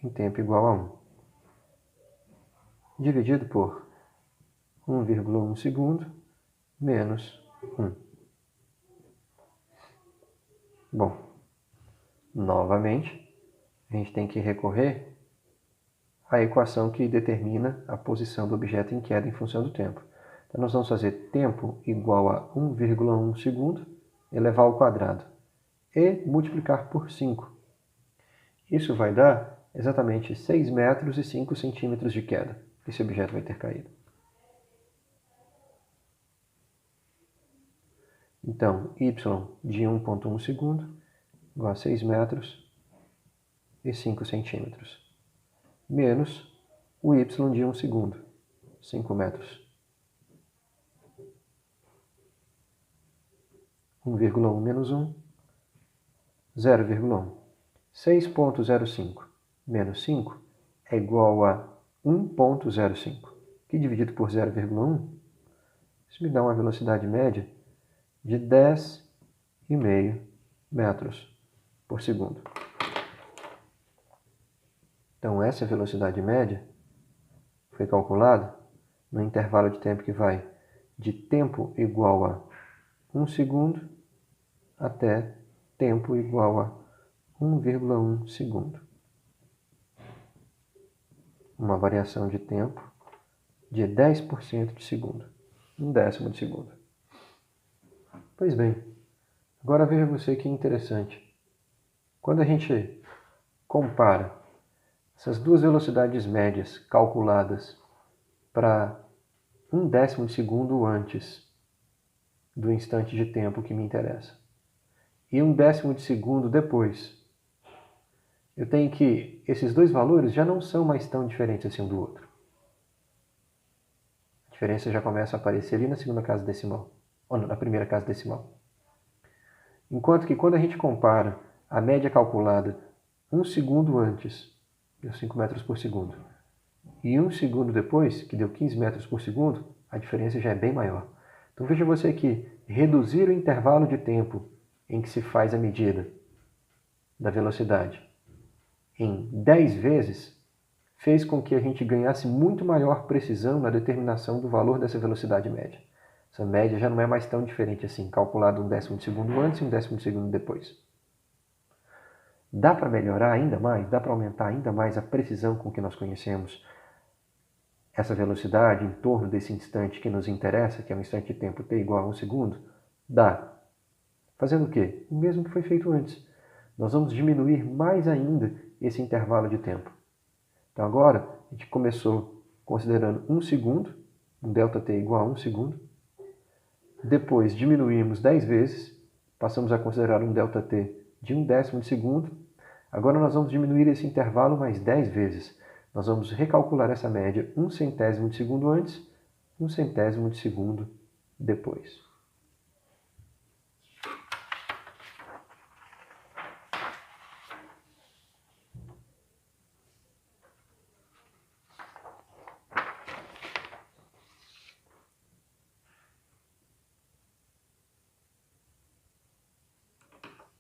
em tempo igual a 1, dividido por 1,1 segundo, menos 1. Bom, novamente, a gente tem que recorrer à equação que determina a posição do objeto em queda em função do tempo. Então, nós vamos fazer tempo igual a 1,1 segundo, elevar ao quadrado, e multiplicar por 5. Isso vai dar exatamente 6 metros e 5 centímetros de queda. Esse objeto vai ter caído. Então, y de 1,1 segundo igual a 6 metros e 5 centímetros, menos o y de 1 segundo, 5 metros. 1,1 menos 1, 0,1. 6,05 menos 5 é igual a 1,05, que dividido por 0,1, isso me dá uma velocidade média de 10,5 metros por segundo. Então, essa velocidade média foi calculada no intervalo de tempo que vai de tempo igual a 1 segundo até tempo igual a 1,1 segundo. Uma variação de tempo de 10% de segundo, 1/10 de segundo. Pois bem, agora veja você que interessante. Quando a gente compara essas duas velocidades médias calculadas para 1/10 de segundo antes do instante de tempo que me interessa e 1/10 de segundo depois, eu tenho que esses dois valores já não são mais tão diferentes assim um do outro. A diferença já começa a aparecer ali na segunda casa decimal, ou na primeira casa decimal. Enquanto que quando a gente compara a média calculada 1 segundo antes, deu 5 metros por segundo, e 1 segundo depois, que deu 15 metros por segundo, a diferença já é bem maior. Então veja você que reduzir o intervalo de tempo em que se faz a medida da velocidade em 10 vezes fez com que a gente ganhasse muito maior precisão na determinação do valor dessa velocidade média. Essa média já não é mais tão diferente assim, calculado 1/10 de segundo antes e 1/10 de segundo depois. Dá para melhorar ainda mais? Dá para aumentar ainda mais a precisão com que nós conhecemos essa velocidade em torno desse instante que nos interessa, que é um instante de tempo t igual a 1 segundo? Dá. Fazendo o quê? O mesmo que foi feito antes. Nós vamos diminuir mais ainda esse intervalo de tempo. Então agora, a gente começou considerando 1 segundo, um ΔT igual a 1 segundo. Depois diminuímos 10 vezes, passamos a considerar um ΔT de 1/10 de segundo. Agora nós vamos diminuir esse intervalo mais 10 vezes. Nós vamos recalcular essa média 1/100º de segundo antes, 1/100º de segundo depois.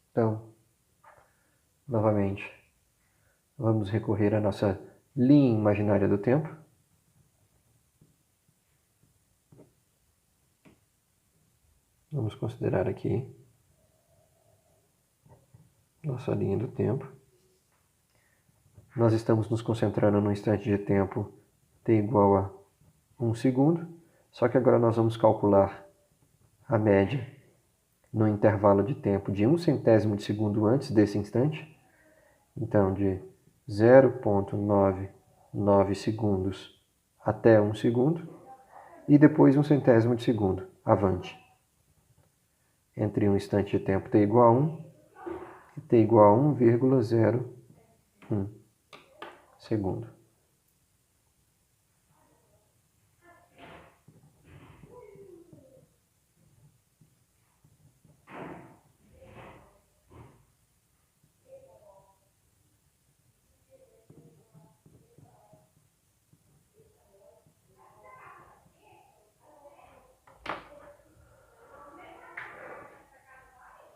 Então, novamente, vamos recorrer à nossa linha imaginária do tempo. Vamos considerar aqui nossa linha do tempo. Nós estamos nos concentrando no instante de tempo t igual a 1 segundo, só que agora nós vamos calcular a média no intervalo de tempo de 1/100º de segundo antes desse instante. Então, de 0,99 segundos até 1 segundo, e depois 1/100º de segundo, avante. Entre um instante de tempo t igual a 1 e t igual a 1,01 segundo.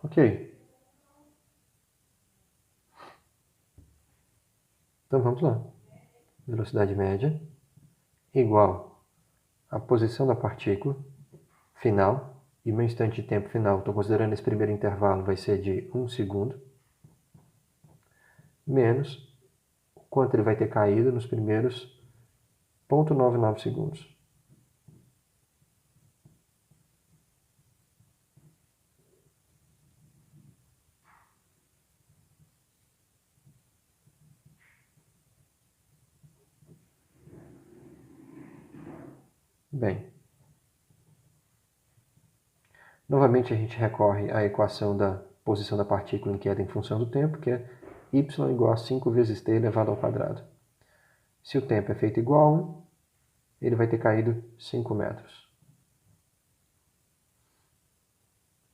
Ok. Então vamos lá. Velocidade média igual à posição da partícula final, e meu instante de tempo final, estou considerando esse primeiro intervalo, vai ser de 1 segundo, menos o quanto ele vai ter caído nos primeiros 0,99 segundos. Bem, novamente a gente recorre à equação da posição da partícula em queda em função do tempo, que é y igual a 5 vezes t elevado ao quadrado. Se o tempo é feito igual a 1, ele vai ter caído 5 metros.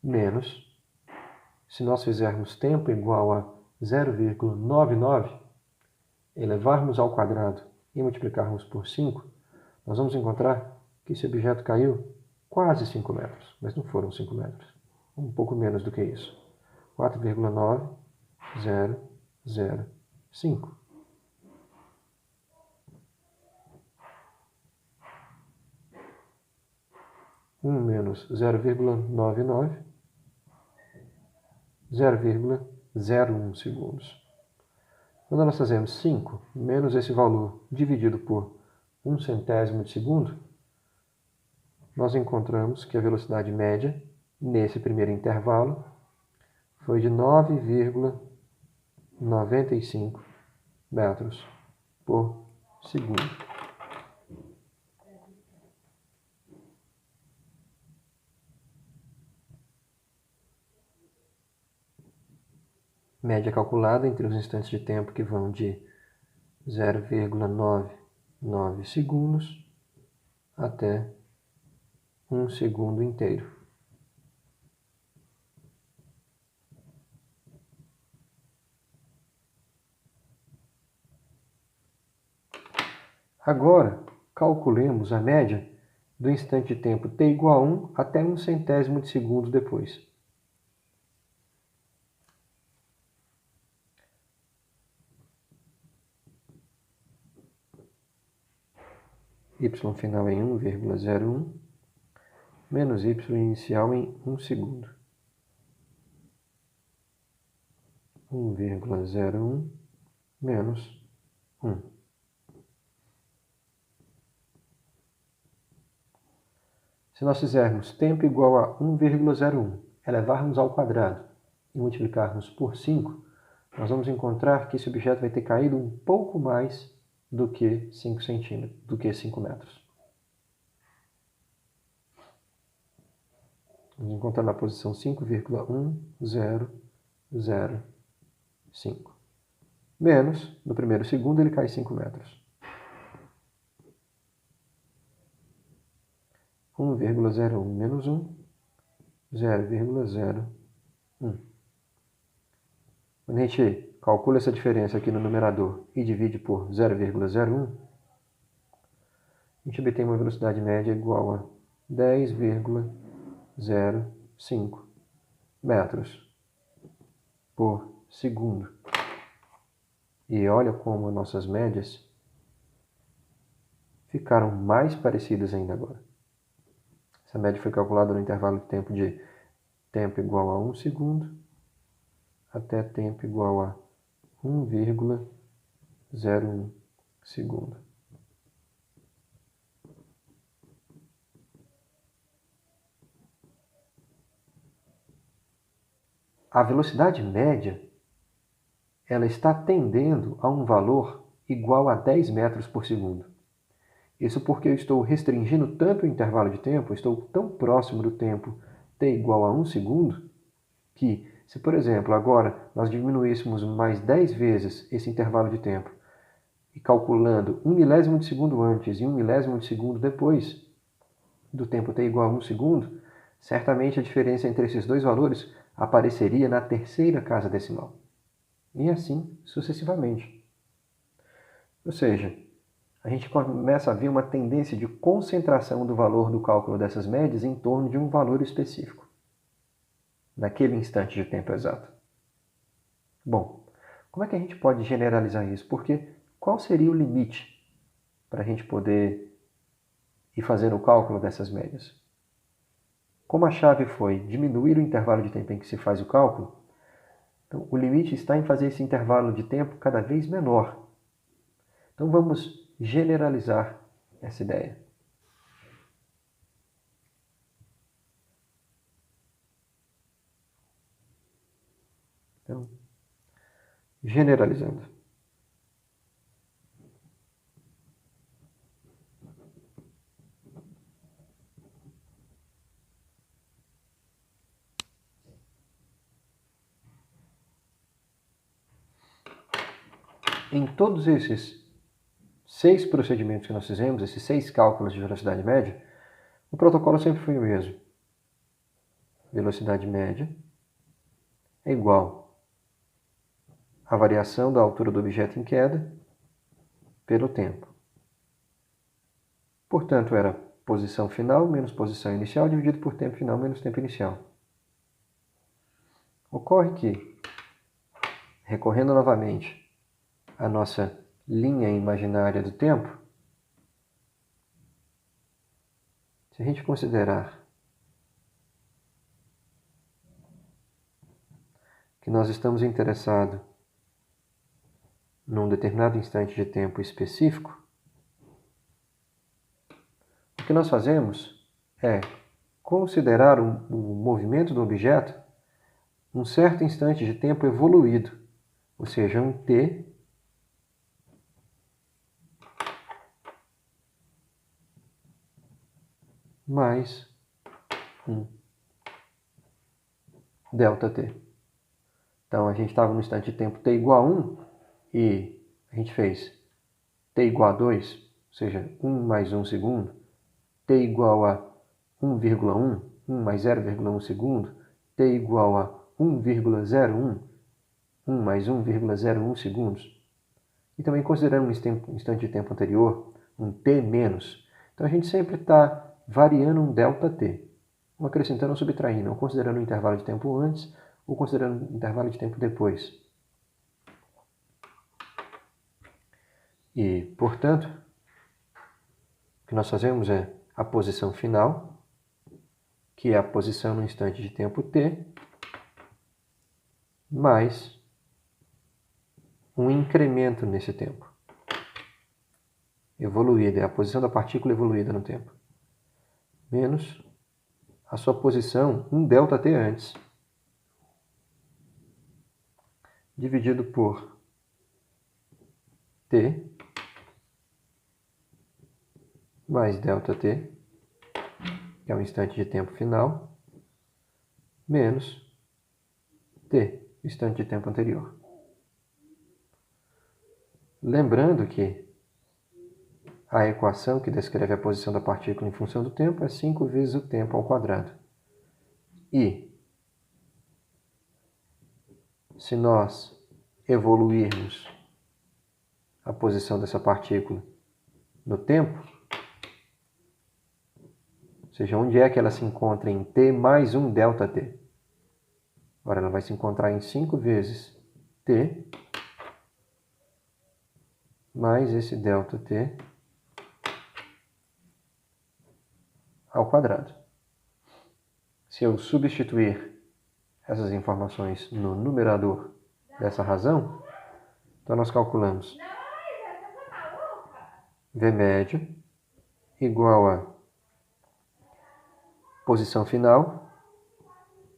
Menos, se nós fizermos tempo igual a 0,99, elevarmos ao quadrado e multiplicarmos por 5, nós vamos encontrar que esse objeto caiu quase 5 metros, mas não foram 5 metros. Um pouco menos do que isso. 4,9005. Menos 0,99, 0,01 segundos. Quando nós fazemos 5 menos esse valor dividido por 1/100º de segundo, nós encontramos que a velocidade média nesse primeiro intervalo foi de 9,95 metros por segundo. Média calculada entre os instantes de tempo que vão de 0,99 segundos até 1 segundo inteiro. Agora, calculemos a média do instante de tempo t igual a 1 até 1/100º de segundo depois. Y final em 1,01 menos y inicial em 1 segundo. 1,01 menos 1. Se nós fizermos tempo igual a 1,01, elevarmos ao quadrado e multiplicarmos por 5, nós vamos encontrar que esse objeto vai ter caído um pouco mais do que 5 centímetros, do que 5 metros. Vamos encontrar na posição 5,1005. Menos, no primeiro segundo, ele cai 5 metros. 1,01 menos 1, 0,01. Quando a gente calcula essa diferença aqui no numerador e divide por 0,01, a gente obtém uma velocidade média igual a 10,05 metros por segundo. E olha como nossas médias ficaram mais parecidas ainda agora. Essa média foi calculada no intervalo de tempo igual a 1 segundo até tempo igual a 1,01 segundo. A velocidade média ela está tendendo a um valor igual a 10 metros por segundo. Isso porque eu estou restringindo tanto o intervalo de tempo, eu estou tão próximo do tempo t igual a 1 segundo, que se, por exemplo, agora nós diminuíssemos mais 10 vezes esse intervalo de tempo, e calculando 1 milésimo de segundo antes e 1 milésimo de segundo depois do tempo t igual a 1 segundo, certamente a diferença entre esses dois valores apareceria na terceira casa decimal. E assim sucessivamente. Ou seja, a gente começa a ver uma tendência de concentração do valor do cálculo dessas médias em torno de um valor específico, naquele instante de tempo exato. Bom, como é que a gente pode generalizar isso? Porque qual seria o limite para a gente poder ir fazendo o cálculo dessas médias? Como a chave foi diminuir o intervalo de tempo em que se faz o cálculo, então o limite está em fazer esse intervalo de tempo cada vez menor. Então vamos generalizar essa ideia. Então, generalizando. Em todos esses 6 procedimentos que nós fizemos, esses 6 cálculos de velocidade média, o protocolo sempre foi o mesmo. Velocidade média é igual à variação da altura do objeto em queda pelo tempo. Portanto, era posição final menos posição inicial dividido por tempo final menos tempo inicial. Ocorre que, recorrendo novamente à nossa linha imaginária do tempo, se a gente considerar que nós estamos interessados num determinado instante de tempo específico, o que nós fazemos é considerar o movimento do objeto um certo instante de tempo evoluído, ou seja, um t mais um ΔT. Então, a gente estava no instante de tempo t igual a 1 e a gente fez t igual a 2, ou seja, 1 mais 1 segundo, t igual a 1,1, 1 mais 0,1 segundo, t igual a 1,01, 1 mais 1,01 segundos. E também considerando um instante de tempo anterior, um t menos. Então a gente sempre está variando um ΔT, acrescentando ou subtraindo, ou considerando o intervalo de tempo antes, ou considerando o intervalo de tempo depois. E, portanto, o que nós fazemos é a posição final, que é a posição no instante de tempo t, mais um incremento nesse tempo. Evoluída, é a posição da partícula evoluída no tempo. menos a sua posição 1 ΔT antes, dividido por T mais ΔT, que é o instante de tempo final, menos T, o instante de tempo anterior. Lembrando que a equação que descreve a posição da partícula em função do tempo é 5 vezes o tempo ao quadrado. E se nós evoluirmos a posição dessa partícula no tempo, ou seja, onde é que ela se encontra em T mais 1 ΔT? Agora ela vai se encontrar em 5 vezes T mais esse ΔT ao quadrado. Se eu substituir essas informações no numerador dessa razão, então nós calculamos V médio igual a posição final,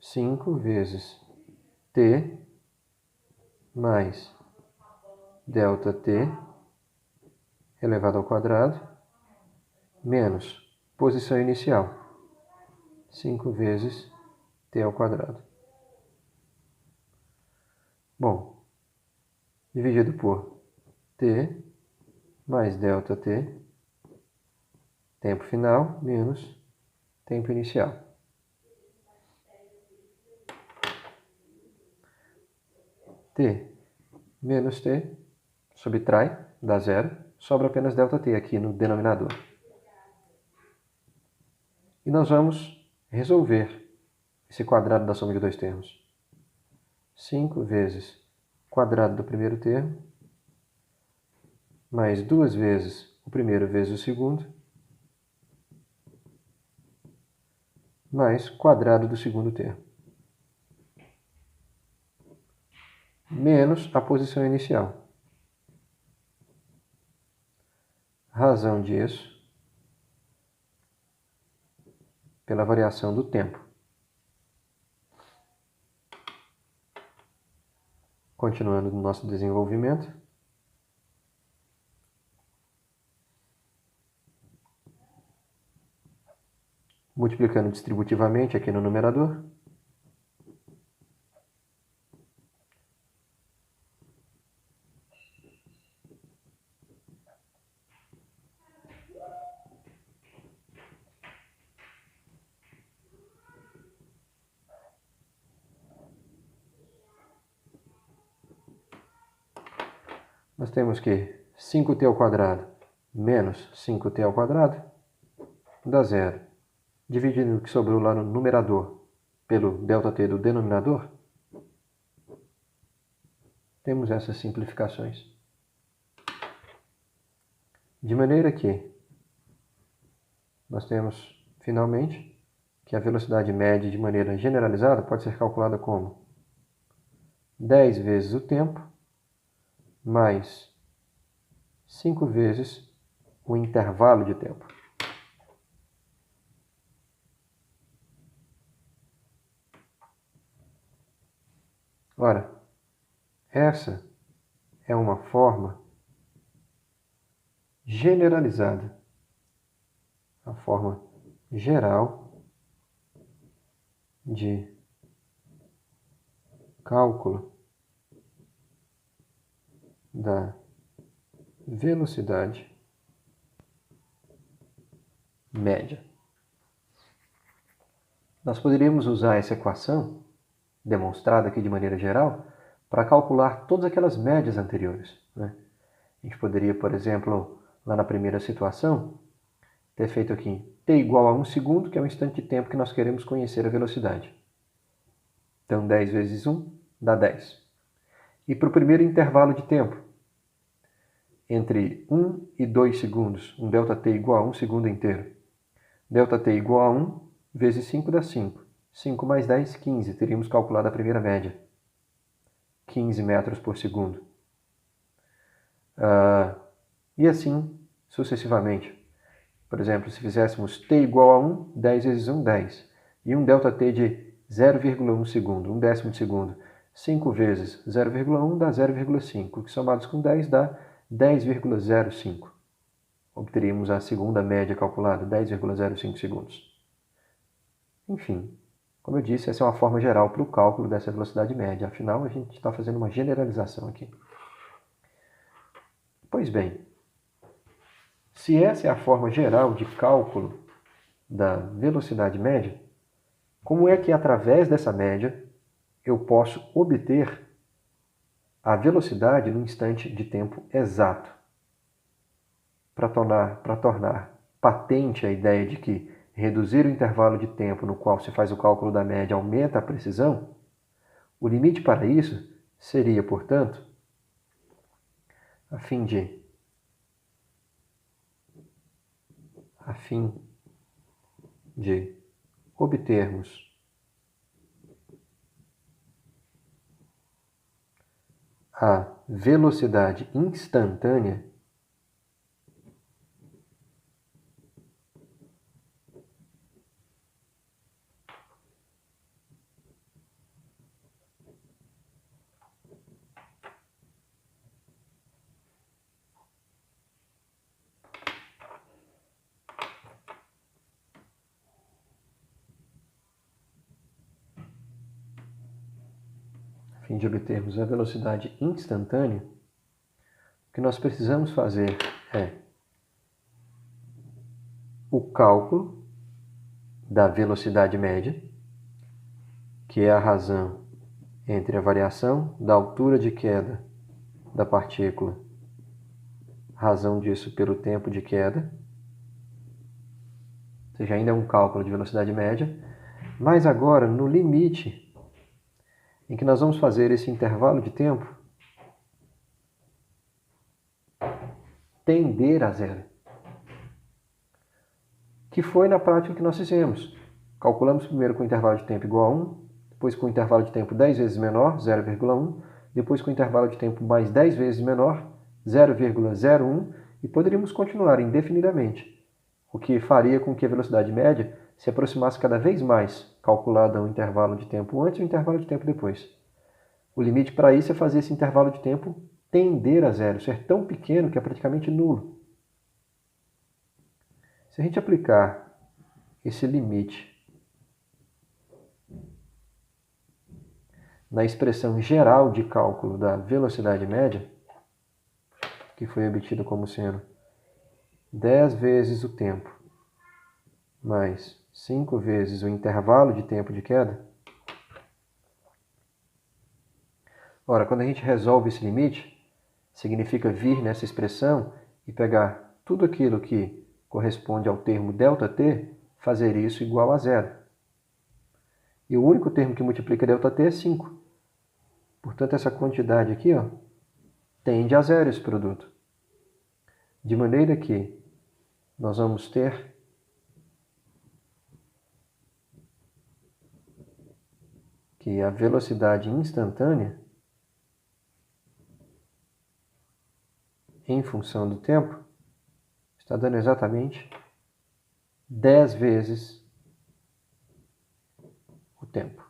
5 vezes T mais ΔT elevado ao quadrado, menos posição inicial, 5 vezes T ao quadrado. Bom, dividido por T mais ΔT, tempo final, menos tempo inicial. T menos T, subtrai, dá zero, sobra apenas ΔT aqui no denominador. E nós vamos resolver esse quadrado da soma de dois termos. 5 vezes quadrado do primeiro termo, mais 2 vezes o primeiro vezes o segundo, mais quadrado do segundo termo, menos a posição inicial. Razão disso pela variação do tempo. Continuando no nosso desenvolvimento. Multiplicando distributivamente aqui no numerador. Nós temos que 5t ao quadrado menos 5t ao quadrado dá zero. Dividindo o que sobrou lá no numerador pelo ΔT do denominador, temos essas simplificações. De maneira que nós temos, finalmente, que a velocidade média de maneira generalizada pode ser calculada como 10 vezes o tempo mais 5 vezes o intervalo de tempo. Ora, essa é uma forma generalizada, a forma geral de cálculo da velocidade média. Nós poderíamos usar essa equação, demonstrada aqui de maneira geral, para calcular todas aquelas médias anteriores, né? A gente poderia, por exemplo, lá na primeira situação, ter feito aqui t igual a 1 segundo, que é o instante de tempo que nós queremos conhecer a velocidade. Então, 10 vezes 1 dá 10. E para o primeiro intervalo de tempo, entre 1 e 2 segundos, um ΔT igual a 1 segundo inteiro. ΔT igual a 1 vezes 5 dá 5. 5 mais 10, 15. Teríamos calculado a primeira média. 15 metros por segundo. E assim sucessivamente. Por exemplo, se fizéssemos t igual a 1, 10 vezes 1, 10. E um ΔT de 0,1 segundo, 1 décimo de segundo. 5 vezes 0,1 dá 0,5, que somados com 10 dá 10,05. Obteríamos a segunda média calculada, 10,05 segundos. Enfim, como eu disse, essa é uma forma geral para o cálculo dessa velocidade média. Afinal, a gente está fazendo uma generalização aqui. Pois bem, se essa é a forma geral de cálculo da velocidade média, como é que através dessa média eu posso obter a velocidade no instante de tempo exato? Para tornar patente a ideia de que reduzir o intervalo de tempo no qual se faz o cálculo da média aumenta a precisão, o limite para isso seria, portanto, a fim de obtermos a velocidade instantânea, o que nós precisamos fazer é o cálculo da velocidade média, que é a razão entre a variação da altura de queda da partícula, razão disso pelo tempo de queda, ou seja, ainda é um cálculo de velocidade média, mas agora no limite em que nós vamos fazer esse intervalo de tempo tender a zero, que foi na prática que nós fizemos. Calculamos primeiro com o intervalo de tempo igual a 1, depois com o intervalo de tempo 10 vezes menor, 0,1, depois com o intervalo de tempo mais 10 vezes menor, 0,01, e poderíamos continuar indefinidamente, o que faria com que a velocidade média se aproximasse cada vez mais, calculada o intervalo de tempo antes e o intervalo de tempo depois. O limite para isso é fazer esse intervalo de tempo tender a zero, ser tão pequeno que é praticamente nulo. Se a gente aplicar esse limite na expressão geral de cálculo da velocidade média, que foi obtida como sendo 10 vezes o tempo mais 5 vezes o intervalo de tempo de queda. Ora, quando a gente resolve esse limite, significa vir nessa expressão e pegar tudo aquilo que corresponde ao termo ΔT, fazer isso igual a zero. E o único termo que multiplica ΔT é 5. Portanto, essa quantidade aqui tende a zero esse produto. De maneira que nós vamos ter que a velocidade instantânea, em função do tempo, está dando exatamente 10 vezes o tempo.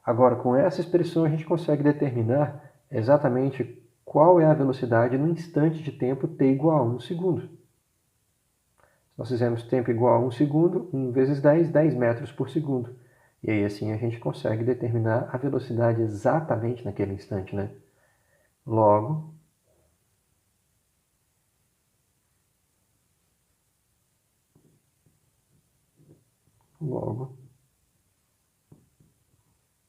Agora, com essa expressão, a gente consegue determinar exatamente qual é a velocidade no instante de tempo t igual a 1 segundo. Se nós fizermos tempo igual a 1 segundo, 1 vezes 10, 10 metros por segundo. E aí, assim, a gente consegue determinar a velocidade exatamente naquele instante, né? Logo,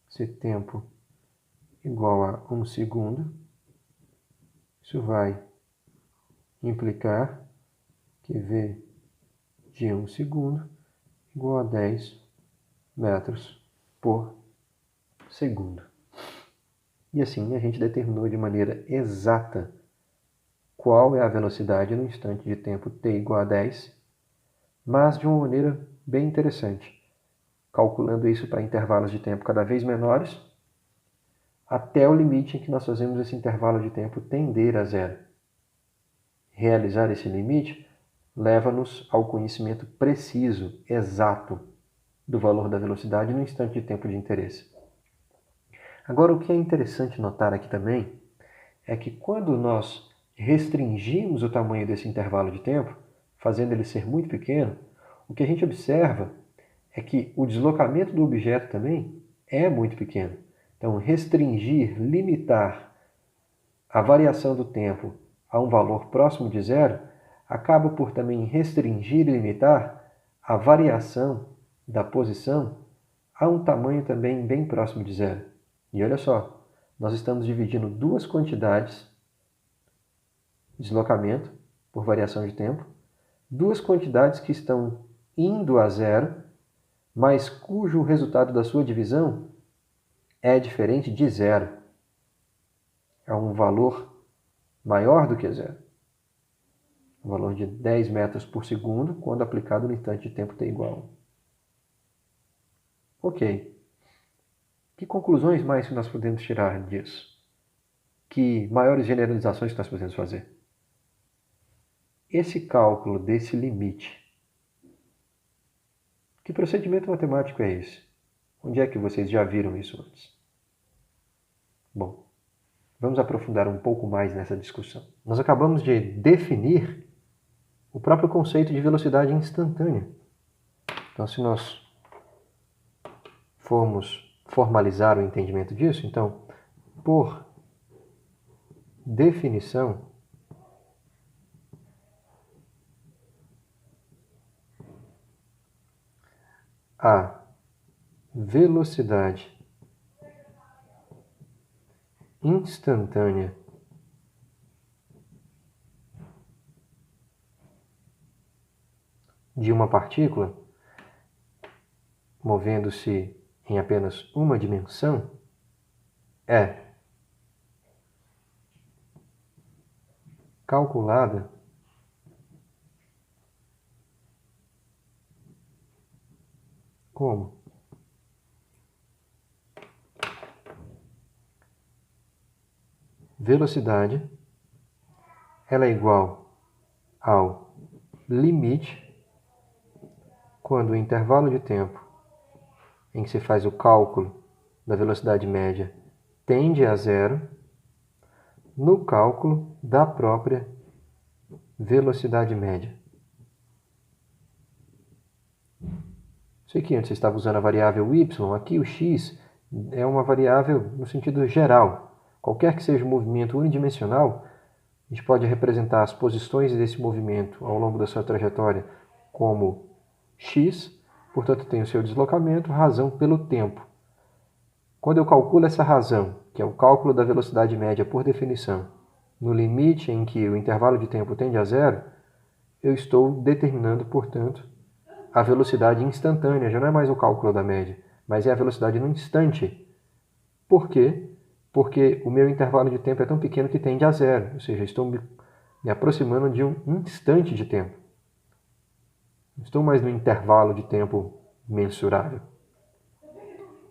se tempo igual a 1 segundo, isso vai implicar que V de 1 segundo igual a 10 metros por segundo. E assim a gente determinou de maneira exata qual é a velocidade no instante de tempo t igual a 10, mas de uma maneira bem interessante. calculando isso para intervalos de tempo cada vez menores, até o limite em que nós fazemos esse intervalo de tempo tender a zero. Realizar esse limite leva-nos ao conhecimento preciso, exato, do valor da velocidade no instante de tempo de interesse. Agora, o que é interessante notar aqui também é que quando nós restringimos o tamanho desse intervalo de tempo, fazendo ele ser muito pequeno, o que a gente observa é que o deslocamento do objeto também é muito pequeno. Então, restringir, limitar a variação do tempo a um valor próximo de zero, acaba por também restringir e limitar a variação da posição a um tamanho também bem próximo de zero. E olha só, nós estamos dividindo duas quantidades, deslocamento por variação de tempo, duas quantidades que estão indo a zero, mas cujo resultado da sua divisão é diferente de zero. É um valor maior do que zero. Um valor de 10 metros por segundo, quando aplicado no instante de tempo t igual a 1. Ok. Que conclusões mais que nós podemos tirar disso? Que maiores generalizações que nós podemos fazer? Esse cálculo desse limite, que procedimento matemático é esse? Onde é que vocês já viram isso antes? Bom, vamos aprofundar um pouco mais nessa discussão. Nós acabamos de definir o próprio conceito de velocidade instantânea. Então, se nós formos formalizar o entendimento disso, então, por definição, a velocidade instantânea de uma partícula, movendo-se em apenas uma dimensão, é calculada como velocidade, ela é igual ao limite quando o intervalo de tempo em que se faz o cálculo da velocidade média tende a zero, no cálculo da própria velocidade média. Sei que antes você estava usando a variável y, aqui o x é uma variável no sentido geral. Qualquer que seja o movimento unidimensional, a gente pode representar as posições desse movimento ao longo da sua trajetória como x, portanto tem o seu deslocamento, razão pelo tempo. Quando eu calculo essa razão, que é o cálculo da velocidade média por definição, no limite em que o intervalo de tempo tende a zero, eu estou determinando, portanto, a velocidade instantânea. Já não é mais o cálculo da média, mas é a velocidade no instante. Por quê? Porque o meu intervalo de tempo é tão pequeno que tende a zero, ou seja, estou me aproximando de um instante de tempo. Não estou mais no intervalo de tempo mensurável.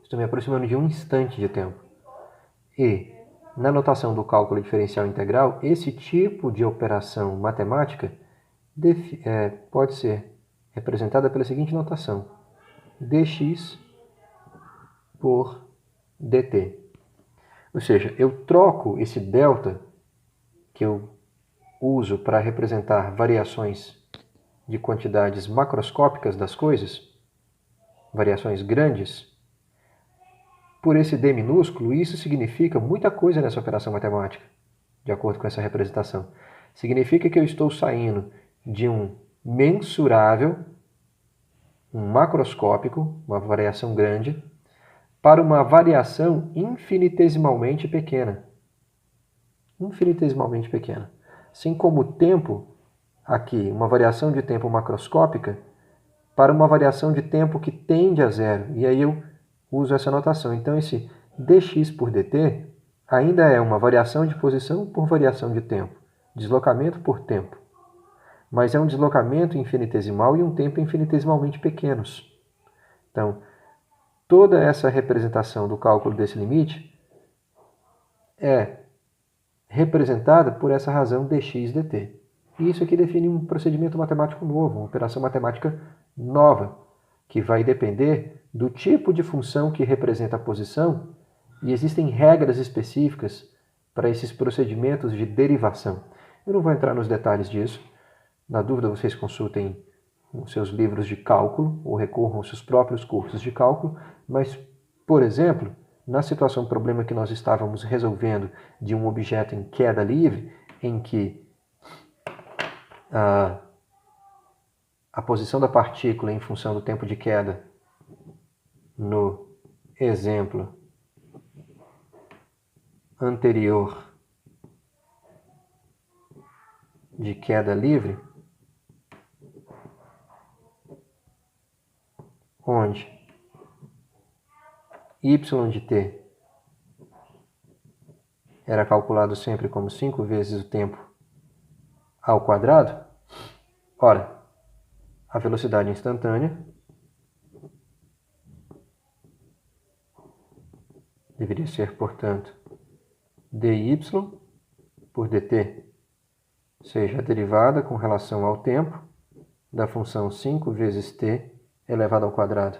Estou me aproximando de um instante de tempo. E, na notação do cálculo diferencial integral, esse tipo de operação matemática pode ser representada pela seguinte notação: dx por dt. Ou seja, eu troco esse delta que eu uso para representar variações de quantidades macroscópicas das coisas, variações grandes, por esse d minúsculo. Isso significa muita coisa nessa operação matemática, de acordo com essa representação. Significa que eu estou saindo de um mensurável, um macroscópico, uma variação grande, para uma variação infinitesimalmente pequena. Infinitesimalmente pequena. Assim como o tempo, aqui, uma variação de tempo macroscópica, para uma variação de tempo que tende a zero. E aí eu uso essa notação. Então, esse dx por dt ainda é uma variação de posição por variação de tempo. Deslocamento por tempo. Mas é um deslocamento infinitesimal e um tempo infinitesimalmente pequenos. Então, toda essa representação do cálculo desse limite é representada por essa razão dx dt. E isso aqui define um procedimento matemático novo, uma operação matemática nova, que vai depender do tipo de função que representa a posição, e existem regras específicas para esses procedimentos de derivação. Eu não vou entrar nos detalhes disso. Na dúvida, vocês consultem os seus livros de cálculo ou recorram aos seus próprios cursos de cálculo, mas, por exemplo, na situação, problema que nós estávamos resolvendo de um objeto em queda livre, em que a posição da partícula em função do tempo de queda, no exemplo anterior de queda livre, onde y de t era calculado sempre como 5 vezes o tempo ao quadrado, ora, a velocidade instantânea deveria ser, portanto, dy por dt, seja a derivada com relação ao tempo da função 5 vezes t elevado ao quadrado.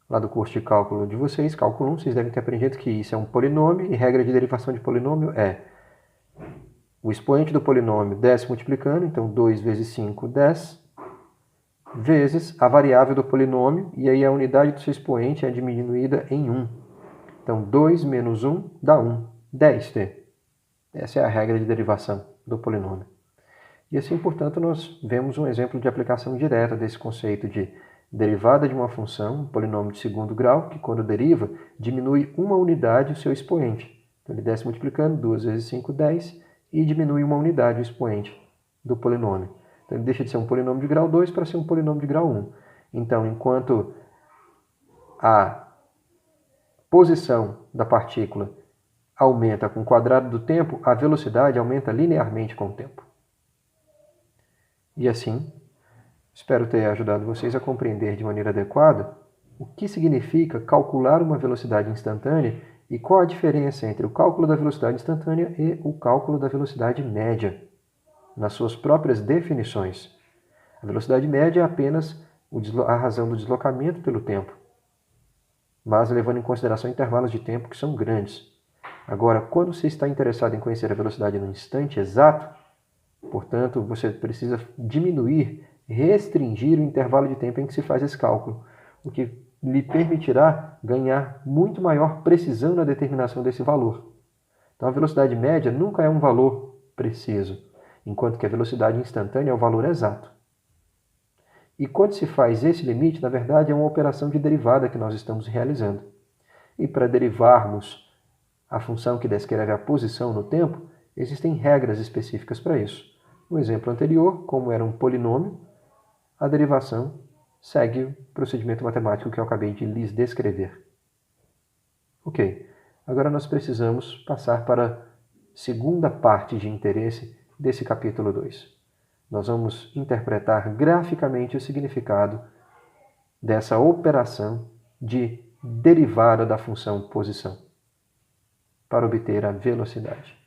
Lá do curso de cálculo de vocês, cálculo 1, vocês devem ter aprendido que isso é um polinômio, e regra de derivação de polinômio é o expoente do polinômio 10 multiplicando, então 2 vezes 5, 10, vezes a variável do polinômio, e aí a unidade do seu expoente é diminuída em 1. Então 2 menos 1 dá 1, 10t. Essa é a regra de derivação do polinômio. E assim, portanto, nós vemos um exemplo de aplicação direta desse conceito de derivada de uma função, um polinômio de segundo grau, que quando deriva, diminui uma unidade o seu expoente. Então ele desce multiplicando, 2 vezes 5, 10, e diminui uma unidade o expoente do polinômio. Então ele deixa de ser um polinômio de grau 2 para ser um polinômio de grau 1. Então, enquanto a posição da partícula aumenta com o quadrado do tempo, a velocidade aumenta linearmente com o tempo. E assim, espero ter ajudado vocês a compreender de maneira adequada o que significa calcular uma velocidade instantânea e qual a diferença entre o cálculo da velocidade instantânea e o cálculo da velocidade média, nas suas próprias definições. A velocidade média é apenas a razão do deslocamento pelo tempo, mas levando em consideração intervalos de tempo que são grandes. Agora, quando você está interessado em conhecer a velocidade no instante exato, portanto, você precisa diminuir, restringir o intervalo de tempo em que se faz esse cálculo, o que lhe permitirá ganhar muito maior precisão na determinação desse valor. Então, a velocidade média nunca é um valor preciso, enquanto que a velocidade instantânea é o valor exato. E quando se faz esse limite, na verdade, é uma operação de derivada que nós estamos realizando. E para derivarmos a função que descreve a posição no tempo, existem regras específicas para isso. No exemplo anterior, como era um polinômio, a derivação segue o procedimento matemático que eu acabei de lhes descrever. Ok, agora nós precisamos passar para a segunda parte de interesse desse capítulo 2. Nós vamos interpretar graficamente o significado dessa operação de derivada da função posição para obter a velocidade.